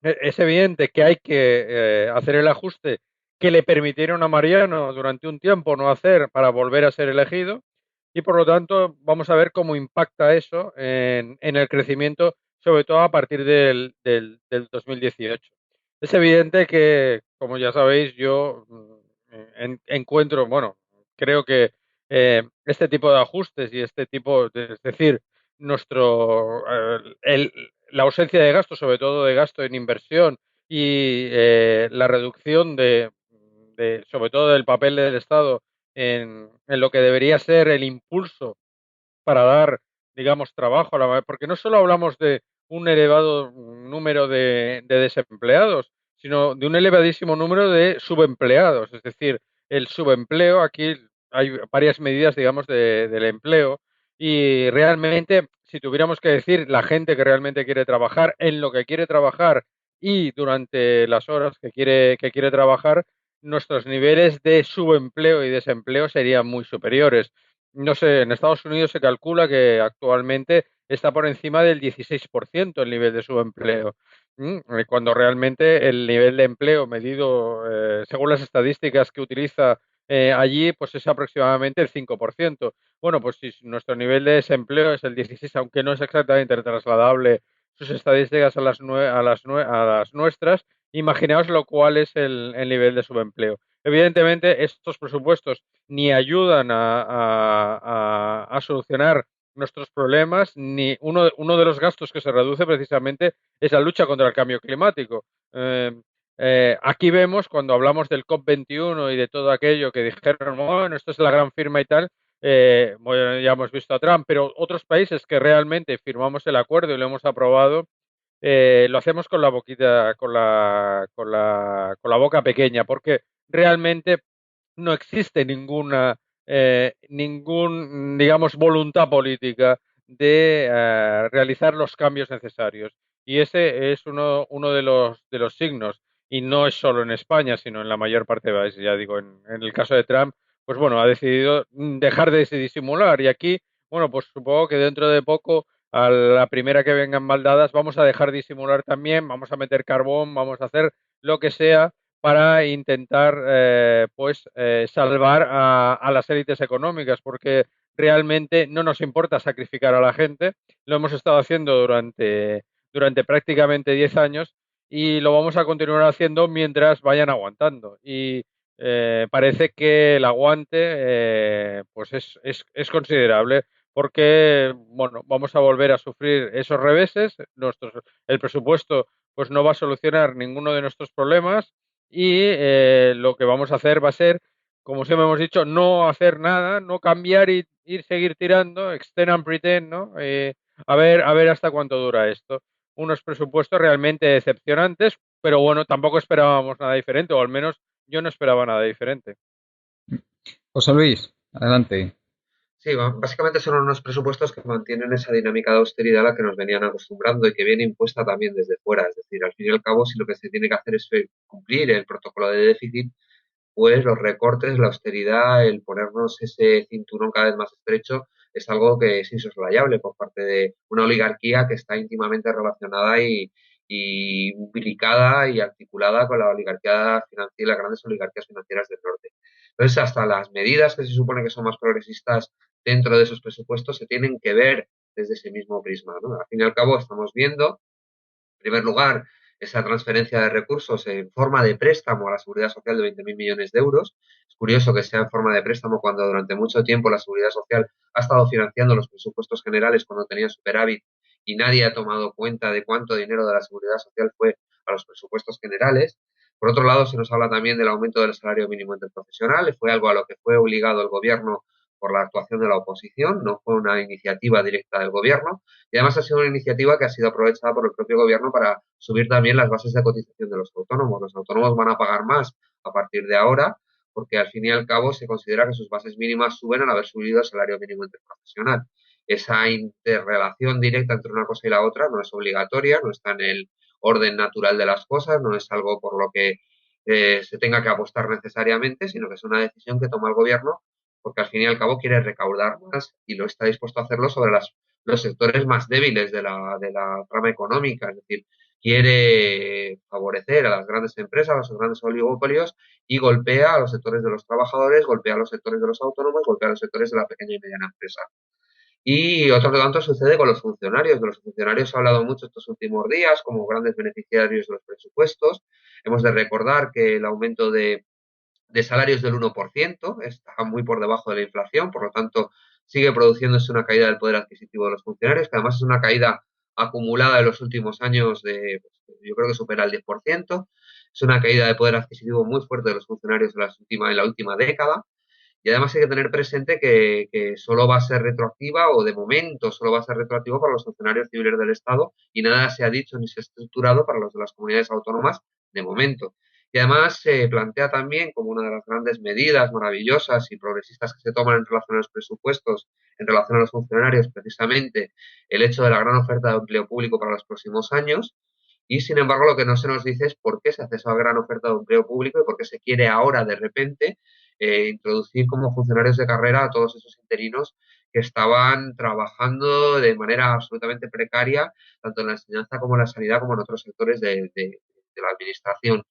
es evidente que hay que hacer el ajuste que le permitieron a Mariano durante un tiempo no hacer para volver a ser elegido y por lo tanto vamos a ver cómo impacta eso en el crecimiento, sobre todo a partir del 2018. Es evidente que, como ya sabéis, yo encuentro, bueno, creo que este tipo de ajustes y este tipo, es decir, la ausencia de gasto, sobre todo de gasto en inversión y la reducción sobre todo del papel del Estado en lo que debería ser el impulso para dar, digamos, trabajo a porque no solo hablamos de un elevado número de desempleados, sino de un elevadísimo número de subempleados. Es decir, el subempleo, aquí hay varias medidas, digamos, del empleo y realmente, si tuviéramos que decir la gente que realmente quiere trabajar, en lo que quiere trabajar y durante las horas que quiere trabajar, nuestros niveles de subempleo y desempleo serían muy superiores. No sé, en Estados Unidos se calcula que actualmente está por encima del 16% el nivel de subempleo, cuando realmente el nivel de empleo medido según las estadísticas que utiliza allí, pues es aproximadamente el 5%. Bueno, pues si nuestro nivel de desempleo es el 16, aunque no es exactamente trasladable sus estadísticas a las nuestras, imaginaos lo cual es el nivel de subempleo. Evidentemente, estos presupuestos ni ayudan a solucionar nuestros problemas, ni uno de los gastos que se reduce precisamente es la lucha contra el cambio climático. Eh, Aquí vemos cuando hablamos del COP21 y de todo aquello que dijeron, bueno, esto es la gran firma y tal, bueno, ya hemos visto a Trump, pero otros países que realmente firmamos el acuerdo y lo hemos aprobado, lo hacemos con la boquita, con la boca pequeña, porque realmente no existe digamos, voluntad política de realizar los cambios necesarios. Y ese es uno de los signos, y no es solo en España, sino en la mayor parte de países. Ya digo, en el caso de Trump, pues bueno, ha decidido dejar de disimular. Y aquí, bueno, pues supongo que dentro de poco, a la primera que vengan maldadas, vamos a dejar de disimular también, vamos a meter carbón, vamos a hacer lo que sea para intentar pues salvar a las élites económicas, porque realmente no nos importa sacrificar a la gente, lo hemos estado haciendo durante prácticamente 10 años y lo vamos a continuar haciendo mientras vayan aguantando. Y parece que el aguante pues es considerable porque bueno, vamos a volver a sufrir esos reveses, el presupuesto pues no va a solucionar ninguno de nuestros problemas y lo que vamos a hacer va a ser, como siempre hemos dicho, no hacer nada, no cambiar y ir seguir tirando, extend and pretend, ¿no? A ver hasta cuánto dura esto. Unos presupuestos realmente decepcionantes, pero bueno, tampoco esperábamos nada diferente, o al menos yo no esperaba nada diferente. José Luis, adelante. Sí, básicamente son unos presupuestos que mantienen esa dinámica de austeridad a la que nos venían acostumbrando y que viene impuesta también desde fuera. Es decir, al fin y al cabo, si lo que se tiene que hacer es cumplir el protocolo de déficit, pues los recortes, la austeridad, el ponernos ese cinturón cada vez más estrecho es algo que es insoslayable por parte de una oligarquía que está íntimamente relacionada y ubicada y articulada con la oligarquía financiera, las grandes oligarquías financieras del norte. Entonces, hasta las medidas que se supone que son más progresistas dentro de esos presupuestos se tienen que ver desde ese mismo prisma, ¿no? Al fin y al cabo, estamos viendo en primer lugar, esa transferencia de recursos en forma de préstamo a la Seguridad Social de 20.000 millones de euros. Es curioso que sea en forma de préstamo cuando durante mucho tiempo la Seguridad Social ha estado financiando los presupuestos generales cuando tenía superávit y nadie ha tomado cuenta de cuánto dinero de la Seguridad Social fue a los presupuestos generales. Por otro lado, se nos habla también del aumento del salario mínimo interprofesional. Fue algo a lo que fue obligado el gobierno por la actuación de la oposición, no fue una iniciativa directa del gobierno. Y además ha sido una iniciativa que ha sido aprovechada por el propio gobierno para subir también las bases de cotización de los autónomos. Los autónomos van a pagar más a partir de ahora porque al fin y al cabo se considera que sus bases mínimas suben al haber subido el salario mínimo interprofesional. Esa interrelación directa entre una cosa y la otra no es obligatoria, no está en el orden natural de las cosas, no es algo por lo que se tenga que apostar necesariamente, sino que es una decisión que toma el gobierno porque al fin y al cabo quiere recaudar más y lo está dispuesto a hacerlo sobre los sectores más débiles de la trama económica, es decir, quiere favorecer a las grandes empresas, a los grandes oligopolios y golpea a los sectores de los trabajadores, golpea a los sectores de los autónomos, golpea a los sectores de la pequeña y mediana empresa. Y otro tanto sucede con los funcionarios. De los funcionarios se ha hablado mucho estos últimos días como grandes beneficiarios de los presupuestos. Hemos de recordar que el aumento de salarios del 1%, está muy por debajo de la inflación, por lo tanto sigue produciéndose una caída del poder adquisitivo de los funcionarios, que además es una caída acumulada en los últimos años de, pues, yo creo que supera el 10%, es una caída de poder adquisitivo muy fuerte de los funcionarios en la última década, y además hay que tener presente que solo va a ser retroactiva o de momento solo va a ser retroactivo para los funcionarios civiles del Estado y nada se ha dicho ni se ha estructurado para los de las comunidades autónomas de momento. Y además se plantea también como una de las grandes medidas maravillosas y progresistas que se toman en relación a los presupuestos, en relación a los funcionarios, precisamente el hecho de la gran oferta de empleo público para los próximos años. Y sin embargo, lo que no se nos dice es por qué se hace esa gran oferta de empleo público y por qué se quiere ahora de repente introducir como funcionarios de carrera a todos esos interinos que estaban trabajando de manera absolutamente precaria, tanto en la enseñanza como en la sanidad, como en otros sectores de la administración.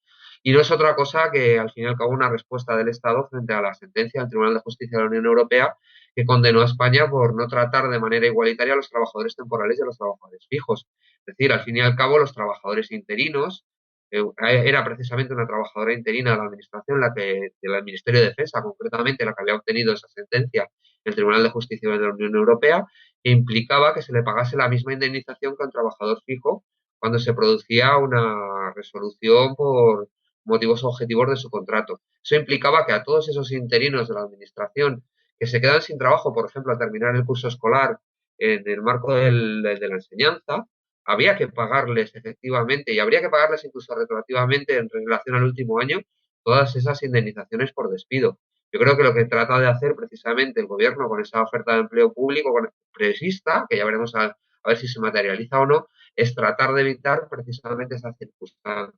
Y no es otra cosa que, al fin y al cabo, una respuesta del Estado frente a la sentencia del Tribunal de Justicia de la Unión Europea que condenó a España por no tratar de manera igualitaria a los trabajadores temporales y a los trabajadores fijos. Es decir, al fin y al cabo, los trabajadores interinos era precisamente una trabajadora interina de la administración, del Ministerio de Defensa, concretamente, la que había obtenido esa sentencia del Tribunal de Justicia de la Unión Europea, que implicaba que se le pagase la misma indemnización que a un trabajador fijo cuando se producía una resolución por motivos objetivos de su contrato. Eso implicaba que a todos esos interinos de la administración que se quedan sin trabajo, por ejemplo, al terminar el curso escolar en el marco de la enseñanza, había que pagarles efectivamente y habría que pagarles incluso retroactivamente en relación al último año todas esas indemnizaciones por despido. Yo creo que lo que trata de hacer precisamente el gobierno con esa oferta de empleo público progresista, que ya veremos a ver si se materializa o no, es tratar de evitar precisamente esas circunstancias.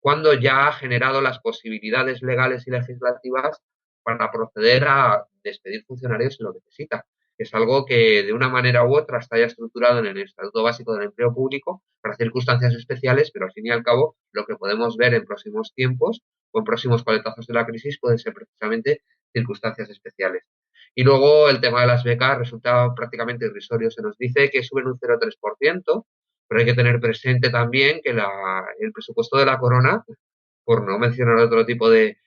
Cuando ya ha generado las posibilidades legales y legislativas para proceder a despedir funcionarios si lo necesita. Es algo que de una manera u otra está ya estructurado en el Estatuto Básico del Empleo Público para circunstancias especiales, pero al fin y al cabo lo que podemos ver en próximos tiempos o en próximos coletazos de la crisis pueden ser precisamente circunstancias especiales. Y luego el tema de las becas resulta prácticamente irrisorio. Se nos dice que suben un 0,3%, pero hay que tener presente también que el presupuesto de la corona, por no mencionar otro tipo de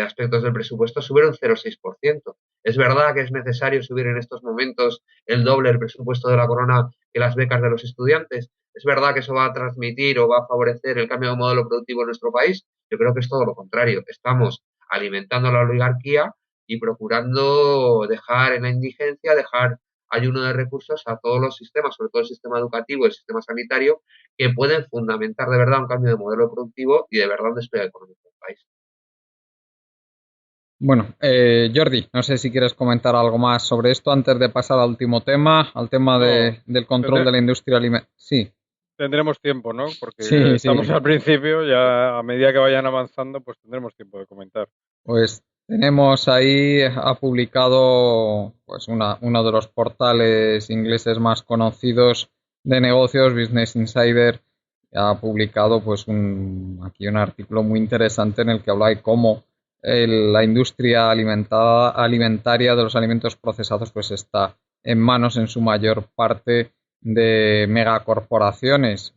aspectos del presupuesto, sube un 0,6%. Es verdad que es necesario subir en estos momentos el doble del presupuesto de la corona que las becas de los estudiantes. Es verdad que eso va a transmitir o va a favorecer el cambio de modelo productivo en nuestro país. Yo creo que es todo lo contrario. Estamos alimentando a la oligarquía y procurando dejar en la indigencia, dejar ayuno de recursos a todos los sistemas, sobre todo el sistema educativo y el sistema sanitario, que pueden fundamentar de verdad un cambio de modelo productivo y de verdad un despegue económico del país. Bueno, Jordi, no sé si quieres comentar algo más sobre esto antes de pasar al último tema, al tema No, del control tendré- de la industria alimentaria. Sí, tendremos tiempo, ¿no? Porque sí, estamos sí. al principio, ya a medida que vayan avanzando, pues tendremos tiempo de comentar. Pues tenemos ahí, ha publicado pues uno de los portales ingleses más conocidos de negocios, Business Insider, ha publicado pues aquí un artículo muy interesante en el que habla de cómo la industria alimentaria de los alimentos procesados pues está en manos en su mayor parte de megacorporaciones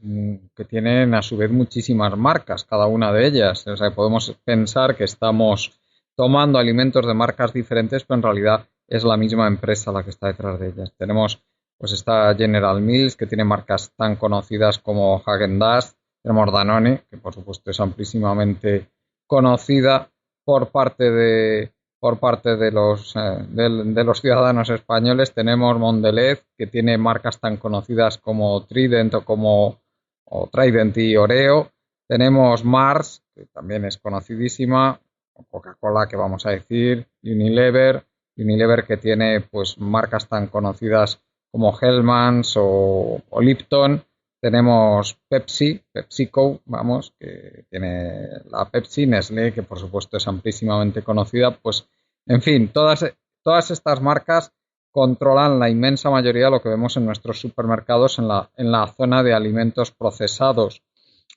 que tienen a su vez muchísimas marcas, cada una de ellas. O sea, podemos pensar que estamos tomando alimentos de marcas diferentes, pero en realidad es la misma empresa la que está detrás de ellas. Tenemos, pues está General Mills, que tiene marcas tan conocidas como Häagen-Dazs, tenemos Danone, que por supuesto es amplísimamente conocida por parte de los ciudadanos españoles. Tenemos Mondelez, que tiene marcas tan conocidas como Trident o Trident y Oreo. Tenemos Mars, que también es conocidísima, Coca-Cola, que vamos a decir, Unilever que tiene pues marcas tan conocidas como Hellmann's o Lipton. Tenemos PepsiCo, vamos, que tiene la Pepsi, Nestlé, que por supuesto es amplísimamente conocida. Pues, en fin, todas estas marcas controlan la inmensa mayoría de lo que vemos en nuestros supermercados en la zona de alimentos procesados.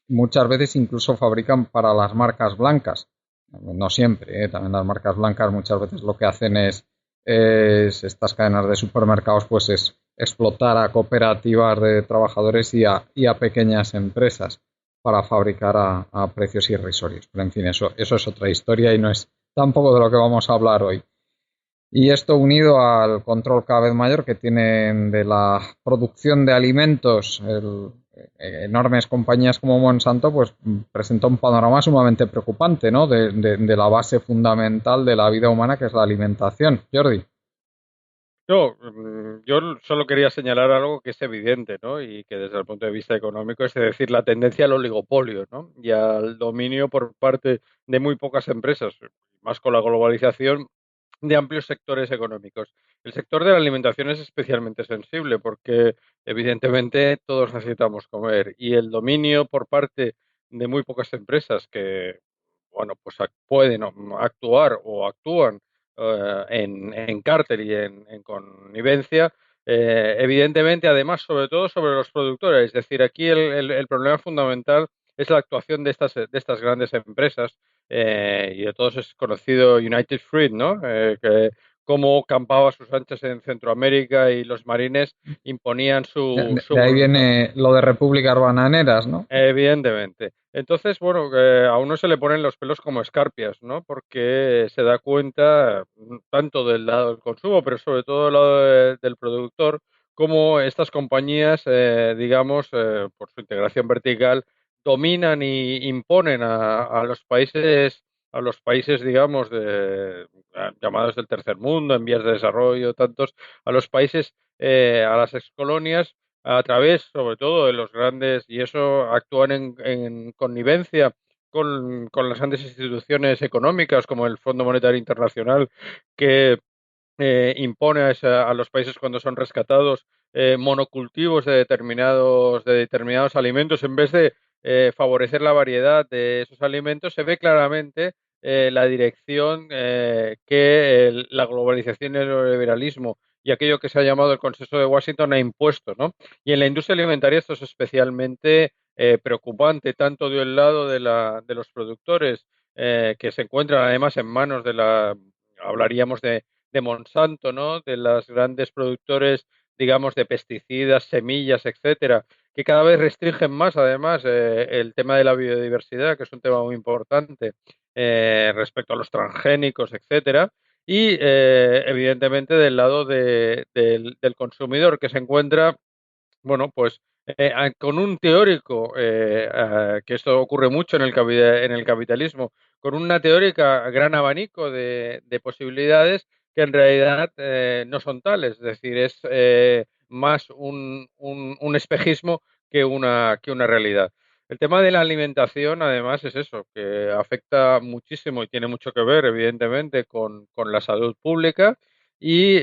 Muchas veces incluso fabrican para las marcas blancas. No siempre, también las marcas blancas muchas veces lo que hacen es estas cadenas de supermercados, pues es explotar a cooperativas de trabajadores y a pequeñas empresas para fabricar a precios irrisorios. Pero en fin, eso es otra historia y no es tampoco de lo que vamos a hablar hoy. Y esto unido al control cada vez mayor que tienen de la producción de alimentos, enormes compañías como Monsanto, pues presenta un panorama sumamente preocupante, ¿no? De la base fundamental de la vida humana, que es la alimentación. Jordi. Yo solo quería señalar algo que es evidente, ¿no? Y que desde el punto de vista económico es decir, la tendencia al oligopolio, ¿no? Y al dominio por parte de muy pocas empresas, más con la globalización de amplios sectores económicos. El sector de la alimentación es especialmente sensible porque evidentemente todos necesitamos comer y el dominio por parte de muy pocas empresas que, bueno, pues pueden actuar o actúan en cártel y en connivencia, evidentemente, además, sobre todo sobre los productores. Es decir, aquí el problema fundamental es la actuación de estas grandes empresas y de todos es conocido United Fruit, ¿no? Que cómo campaba a sus anchas en Centroamérica y los marines imponían su De ahí voluntad. viene lo de repúblicas bananeras, ¿no? Evidentemente. Entonces, bueno, a uno se le ponen los pelos como escarpias, ¿no? Porque se da cuenta tanto del lado del consumo, pero sobre todo del lado del productor, cómo estas compañías, digamos, por su integración vertical, dominan y imponen a los países, digamos, llamados del tercer mundo, en vías de desarrollo, tantos, a los países, a las excolonias a través, sobre todo, de los grandes, y eso actúan en connivencia con las grandes instituciones económicas como el Fondo Monetario Internacional, que impone a los países cuando son rescatados monocultivos de determinados alimentos en vez de favorecer la variedad de esos alimentos, se ve claramente la dirección que la globalización y el neoliberalismo y aquello que se ha llamado el Consenso de Washington ha impuesto, ¿no? Y en la industria alimentaria esto es especialmente preocupante, tanto del lado de los productores que se encuentran además en manos hablaríamos de Monsanto, ¿no? De las grandes productores, digamos, de pesticidas, semillas, etcétera, que cada vez restringen más, además, el tema de la biodiversidad, que es un tema muy importante respecto a los transgénicos, etcétera. Y evidentemente del lado del consumidor que se encuentra bueno, pues con un teórico, que esto ocurre mucho en el capitalismo, con una teórica gran abanico de posibilidades que en realidad no son tales, es decir, es más un espejismo que una realidad. El tema de la alimentación, además, es eso, que afecta muchísimo y tiene mucho que ver, evidentemente, con la salud pública y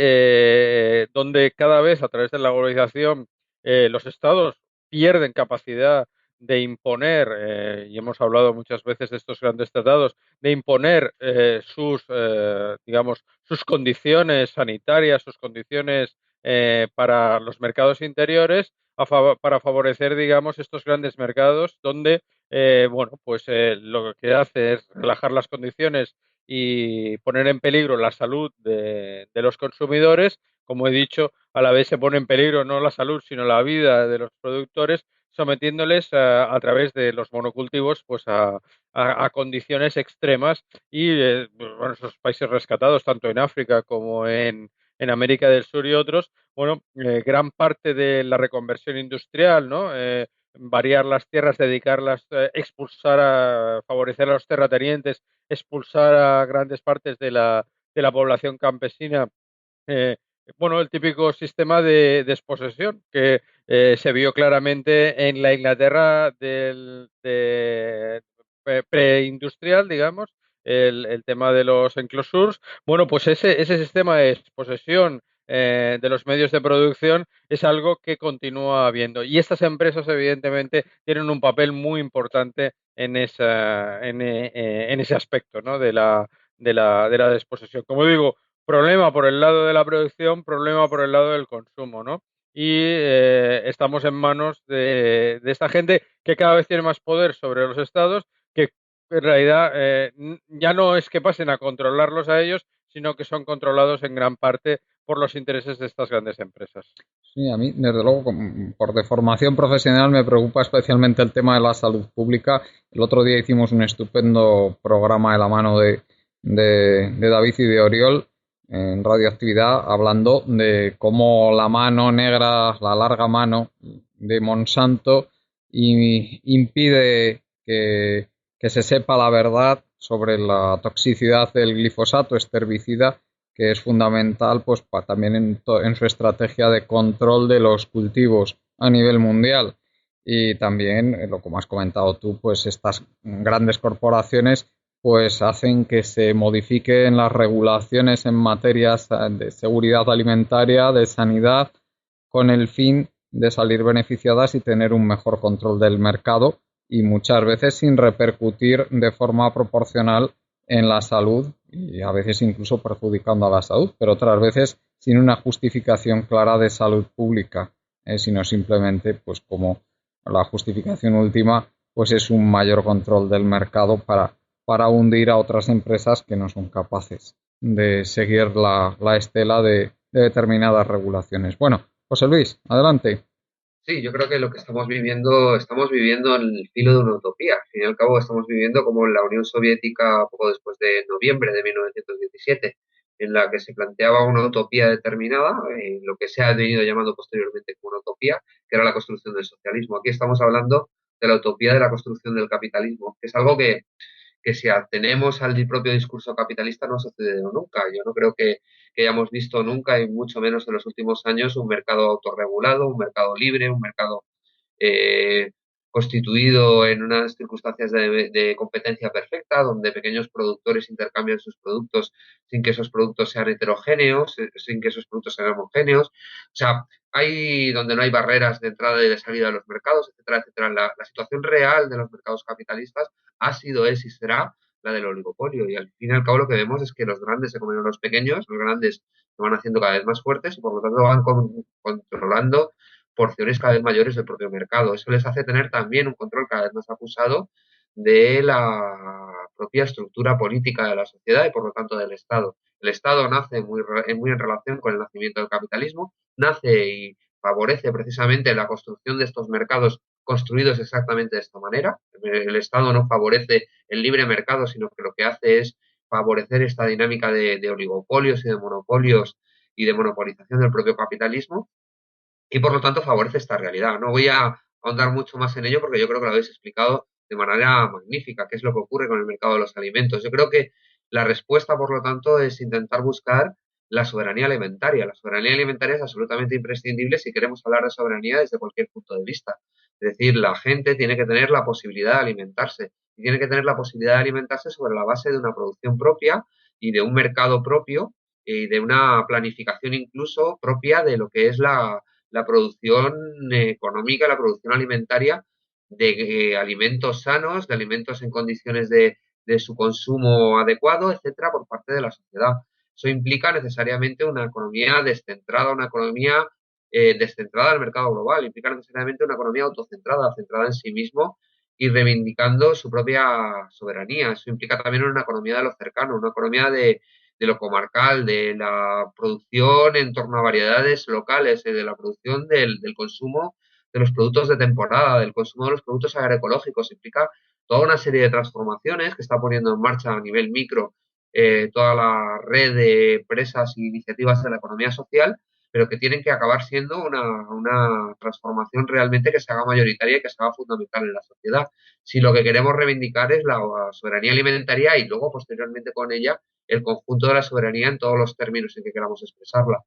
donde cada vez a través de la globalización los estados pierden capacidad de imponer, y hemos hablado muchas veces de estos grandes tratados, de imponer digamos, sus condiciones sanitarias, sus condiciones para los mercados interiores, para favorecer, digamos, estos grandes mercados donde, bueno, pues lo que hace es relajar las condiciones y poner en peligro la salud de los consumidores. Como he dicho, a la vez se pone en peligro no la salud, sino la vida de los productores, sometiéndoles a través de los monocultivos pues a condiciones extremas y bueno, esos países rescatados, tanto en África como en América del Sur y otros, bueno, gran parte de la reconversión industrial, ¿no? Variar las tierras, dedicarlas, expulsar favorecer a los terratenientes, expulsar a grandes partes de la población campesina, eh, bueno, el típico sistema de desposesión que se vio claramente en la Inglaterra preindustrial, digamos, el tema de los enclosures. Bueno, pues ese sistema de desposesión de los medios de producción es algo que continúa habiendo. Y estas empresas, evidentemente, tienen un papel muy importante en ese aspecto, ¿no? De la desposesión. Como digo, problema por el lado de la producción, problema por el lado del consumo, ¿no? Y estamos en manos de esta gente que cada vez tiene más poder sobre los estados, que en realidad ya no es que pasen a controlarlos a ellos, sino que son controlados en gran parte por los intereses de estas grandes empresas. Sí, a mí, desde luego, por deformación profesional me preocupa especialmente el tema de la salud pública. El otro día hicimos un estupendo programa de la mano de David y de Oriol en radioactividad, hablando de cómo la mano negra, la larga mano de Monsanto, impide que se sepa la verdad sobre la toxicidad del glifosato, este herbicida que es fundamental pues también en su estrategia de control de los cultivos a nivel mundial. Y también, lo como has comentado tú, pues estas grandes corporaciones pues hacen que se modifiquen las regulaciones en materias de seguridad alimentaria, de sanidad, con el fin de salir beneficiadas y tener un mejor control del mercado y muchas veces sin repercutir de forma proporcional en la salud y a veces incluso perjudicando a la salud, pero otras veces sin una justificación clara de salud pública, sino simplemente pues como la justificación última pues es un mayor control del mercado para hundir a otras empresas que no son capaces de seguir la estela de determinadas regulaciones. Bueno, José Luis, adelante. Sí, yo creo que lo que estamos viviendo en el filo de una utopía. Al fin y al cabo, estamos viviendo como la Unión Soviética poco después de noviembre de 1917, en la que se planteaba una utopía determinada, lo que se ha venido llamando posteriormente como una utopía, que era la construcción del socialismo. Aquí estamos hablando de la utopía de la construcción del capitalismo, que es algo que si atenemos al propio discurso capitalista no ha sucedido nunca. Yo no creo que hayamos visto nunca, y mucho menos en los últimos años, un mercado autorregulado, un mercado libre, un mercado eh, constituido en unas circunstancias de competencia perfecta, donde pequeños productores intercambian sus productos sin que esos productos sean heterogéneos, sin que esos productos sean homogéneos. O sea, hay donde no hay barreras de entrada y de salida de los mercados, etcétera, etcétera. La situación real de los mercados capitalistas ha sido, es y será la del oligopolio. Y al fin y al cabo lo que vemos es que los grandes se comen a los pequeños, los grandes se van haciendo cada vez más fuertes y por lo tanto van controlando porciones cada vez mayores del propio mercado. Eso les hace tener también un control cada vez más acusado de la propia estructura política de la sociedad y por lo tanto del Estado. El Estado nace muy en relación con el nacimiento del capitalismo, nace y favorece precisamente la construcción de estos mercados construidos exactamente de esta manera. El Estado no favorece el libre mercado, sino que lo que hace es favorecer esta dinámica de oligopolios y de monopolios y de monopolización del propio capitalismo. y por lo tanto favorece esta realidad. No voy a ahondar mucho más en ello porque yo creo que lo habéis explicado de manera magnífica, qué es lo que ocurre con el mercado de los alimentos. Yo creo que la respuesta, por lo tanto, es intentar buscar la soberanía alimentaria. La soberanía alimentaria es absolutamente imprescindible si queremos hablar de soberanía desde cualquier punto de vista. Es decir, la gente tiene que tener la posibilidad de alimentarse y tiene que tener la posibilidad de alimentarse sobre la base de una producción propia y de un mercado propio y de una planificación incluso propia de lo que es la producción económica, la producción alimentaria de alimentos sanos, de alimentos en condiciones de su consumo adecuado, etcétera, por parte de la sociedad. Eso implica necesariamente una economía descentrada, una economía descentrada al mercado global, implica necesariamente una economía autocentrada, centrada en sí mismo y reivindicando su propia soberanía. Eso implica también una economía de lo cercano, una economía de lo comarcal, de la producción en torno a variedades locales, de la producción del consumo de los productos de temporada, del consumo de los productos agroecológicos. Implica toda una serie de transformaciones que está poniendo en marcha a nivel micro toda la red de empresas e iniciativas de la economía social, pero que tienen que acabar siendo una transformación realmente que se haga mayoritaria y que se haga fundamental en la sociedad. Si lo que queremos reivindicar es la soberanía alimentaria y luego posteriormente con ella el conjunto de la soberanía en todos los términos en que queramos expresarla.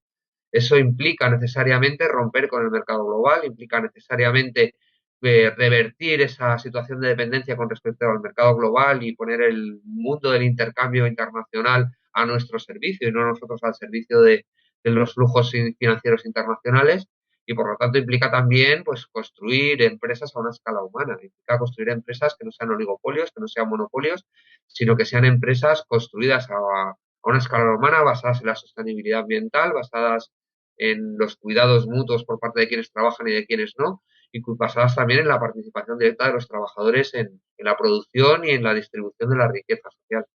Eso implica necesariamente romper con el mercado global, implica necesariamente revertir esa situación de dependencia con respecto al mercado global y poner el mundo del intercambio internacional a nuestro servicio y no nosotros al servicio de los flujos financieros internacionales. Y por lo tanto implica también pues construir empresas a una escala humana, implica construir empresas que no sean oligopolios, que no sean monopolios, sino que sean empresas construidas a una escala humana, basadas en la sostenibilidad ambiental, basadas en los cuidados mutuos por parte de quienes trabajan y de quienes no, y basadas también en la participación directa de los trabajadores en la producción y en la distribución de la riqueza social.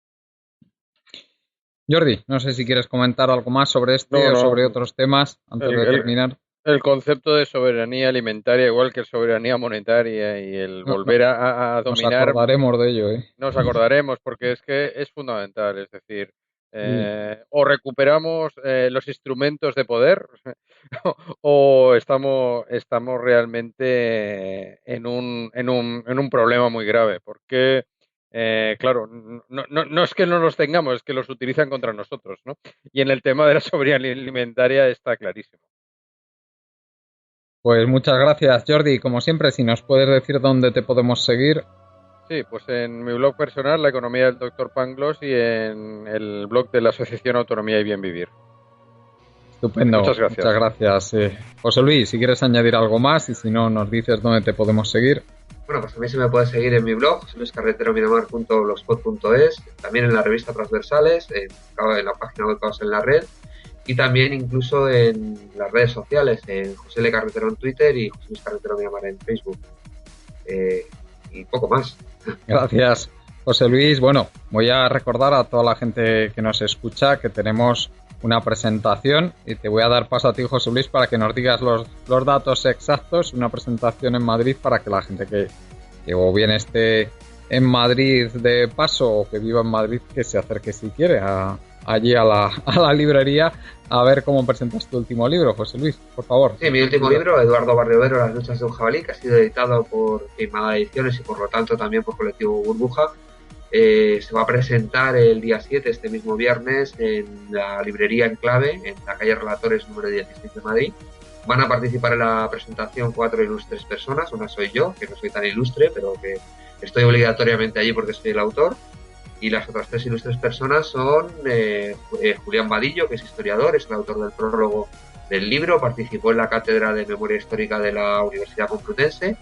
Jordi, no sé si quieres comentar algo más sobre o sobre otros temas antes de terminar. El concepto de soberanía alimentaria, igual que soberanía monetaria y el volver a dominar... Nos acordaremos de ello, Nos acordaremos porque es que es fundamental, es decir, o recuperamos los instrumentos de poder o estamos realmente en un problema muy grave, porque claro, no es que no los tengamos, es que los utilizan contra nosotros, ¿no? Y en el tema de la soberanía alimentaria está clarísimo. Pues muchas gracias, Jordi. Como siempre, si nos puedes decir dónde te podemos seguir. Sí, pues en mi blog personal, La Economía del Dr. Pangloss, y en el blog de la Asociación Autonomía y Bien Vivir. Estupendo. Muchas gracias. José Luis, si quieres añadir algo más y si no, nos dices dónde te podemos seguir. Bueno, pues a mí se me puede seguir en mi blog, joseluiscarreteromiramar.blogspot.es, también en la revista Transversales, en la página web Caos en la Red, y también incluso en las redes sociales, en José L. Carretero en Twitter y José Luis Carretero Miramar en Facebook. Y poco más. Gracias, José Luis. Bueno, voy a recordar a toda la gente que nos escucha que tenemos una presentación y te voy a dar paso a ti, José Luis, para que nos digas los datos exactos. Una presentación en Madrid para que la gente que o bien esté en Madrid de paso o que viva en Madrid, que se acerque si quiere allí a la librería a ver cómo presentas tu último libro, José Luis, por favor. Sí, mi último libro, Eduardo Barriovero, Las luchas de un jabalí, que ha sido editado por Queimada Ediciones y por lo tanto también por Colectivo Burbuja. Se va a presentar el día 7, este mismo viernes, en la librería Enclave, en la calle Relatores número 16 de Madrid. Van a participar en la presentación 4 ilustres personas. Una soy yo, que no soy tan ilustre, pero que estoy obligatoriamente allí porque soy el autor. Y las otras 3 ilustres personas son Julián Vadillo, que es historiador, es el autor del prólogo del libro, participó en la Cátedra de Memoria Histórica de la Universidad Complutense.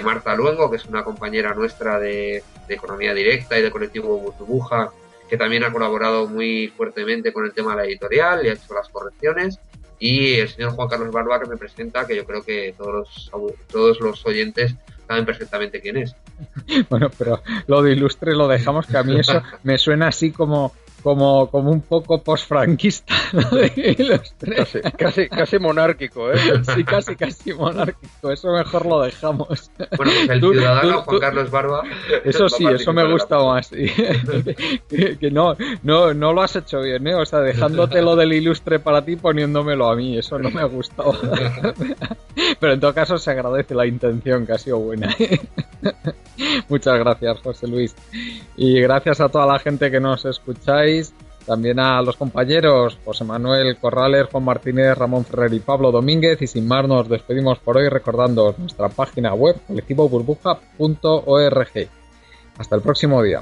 Marta Luengo, que es una compañera nuestra de Economía Directa y de Colectivo Burbuja, que también ha colaborado muy fuertemente con el tema de la editorial y ha hecho las correcciones. Y el señor Juan Carlos Barba, que me presenta, que yo creo que todos los oyentes saben perfectamente quién es. Bueno, pero lo de ilustre lo dejamos, que a mí eso me suena así como como un poco posfranquista, ¿no? Los tres. Casi monárquico, ¿eh? Sí, casi monárquico. Eso mejor lo dejamos. Bueno, pues el ciudadano Juan Carlos Barba. Eso sí, eso me gusta más. Sí. que no lo has hecho bien, ¿eh? O sea, dejándote lo del ilustre para ti, poniéndomelo a mí. Eso no me ha gustado. Pero en todo caso se agradece la intención, que ha sido buena. Muchas gracias, José Luis. Y gracias a toda la gente que nos escucháis. También a los compañeros José Manuel Corrales, Juan Martínez, Ramón Ferrer y Pablo Domínguez. Y sin más nos despedimos por hoy recordando nuestra página web colectivoburbuja.org. Hasta el próximo día.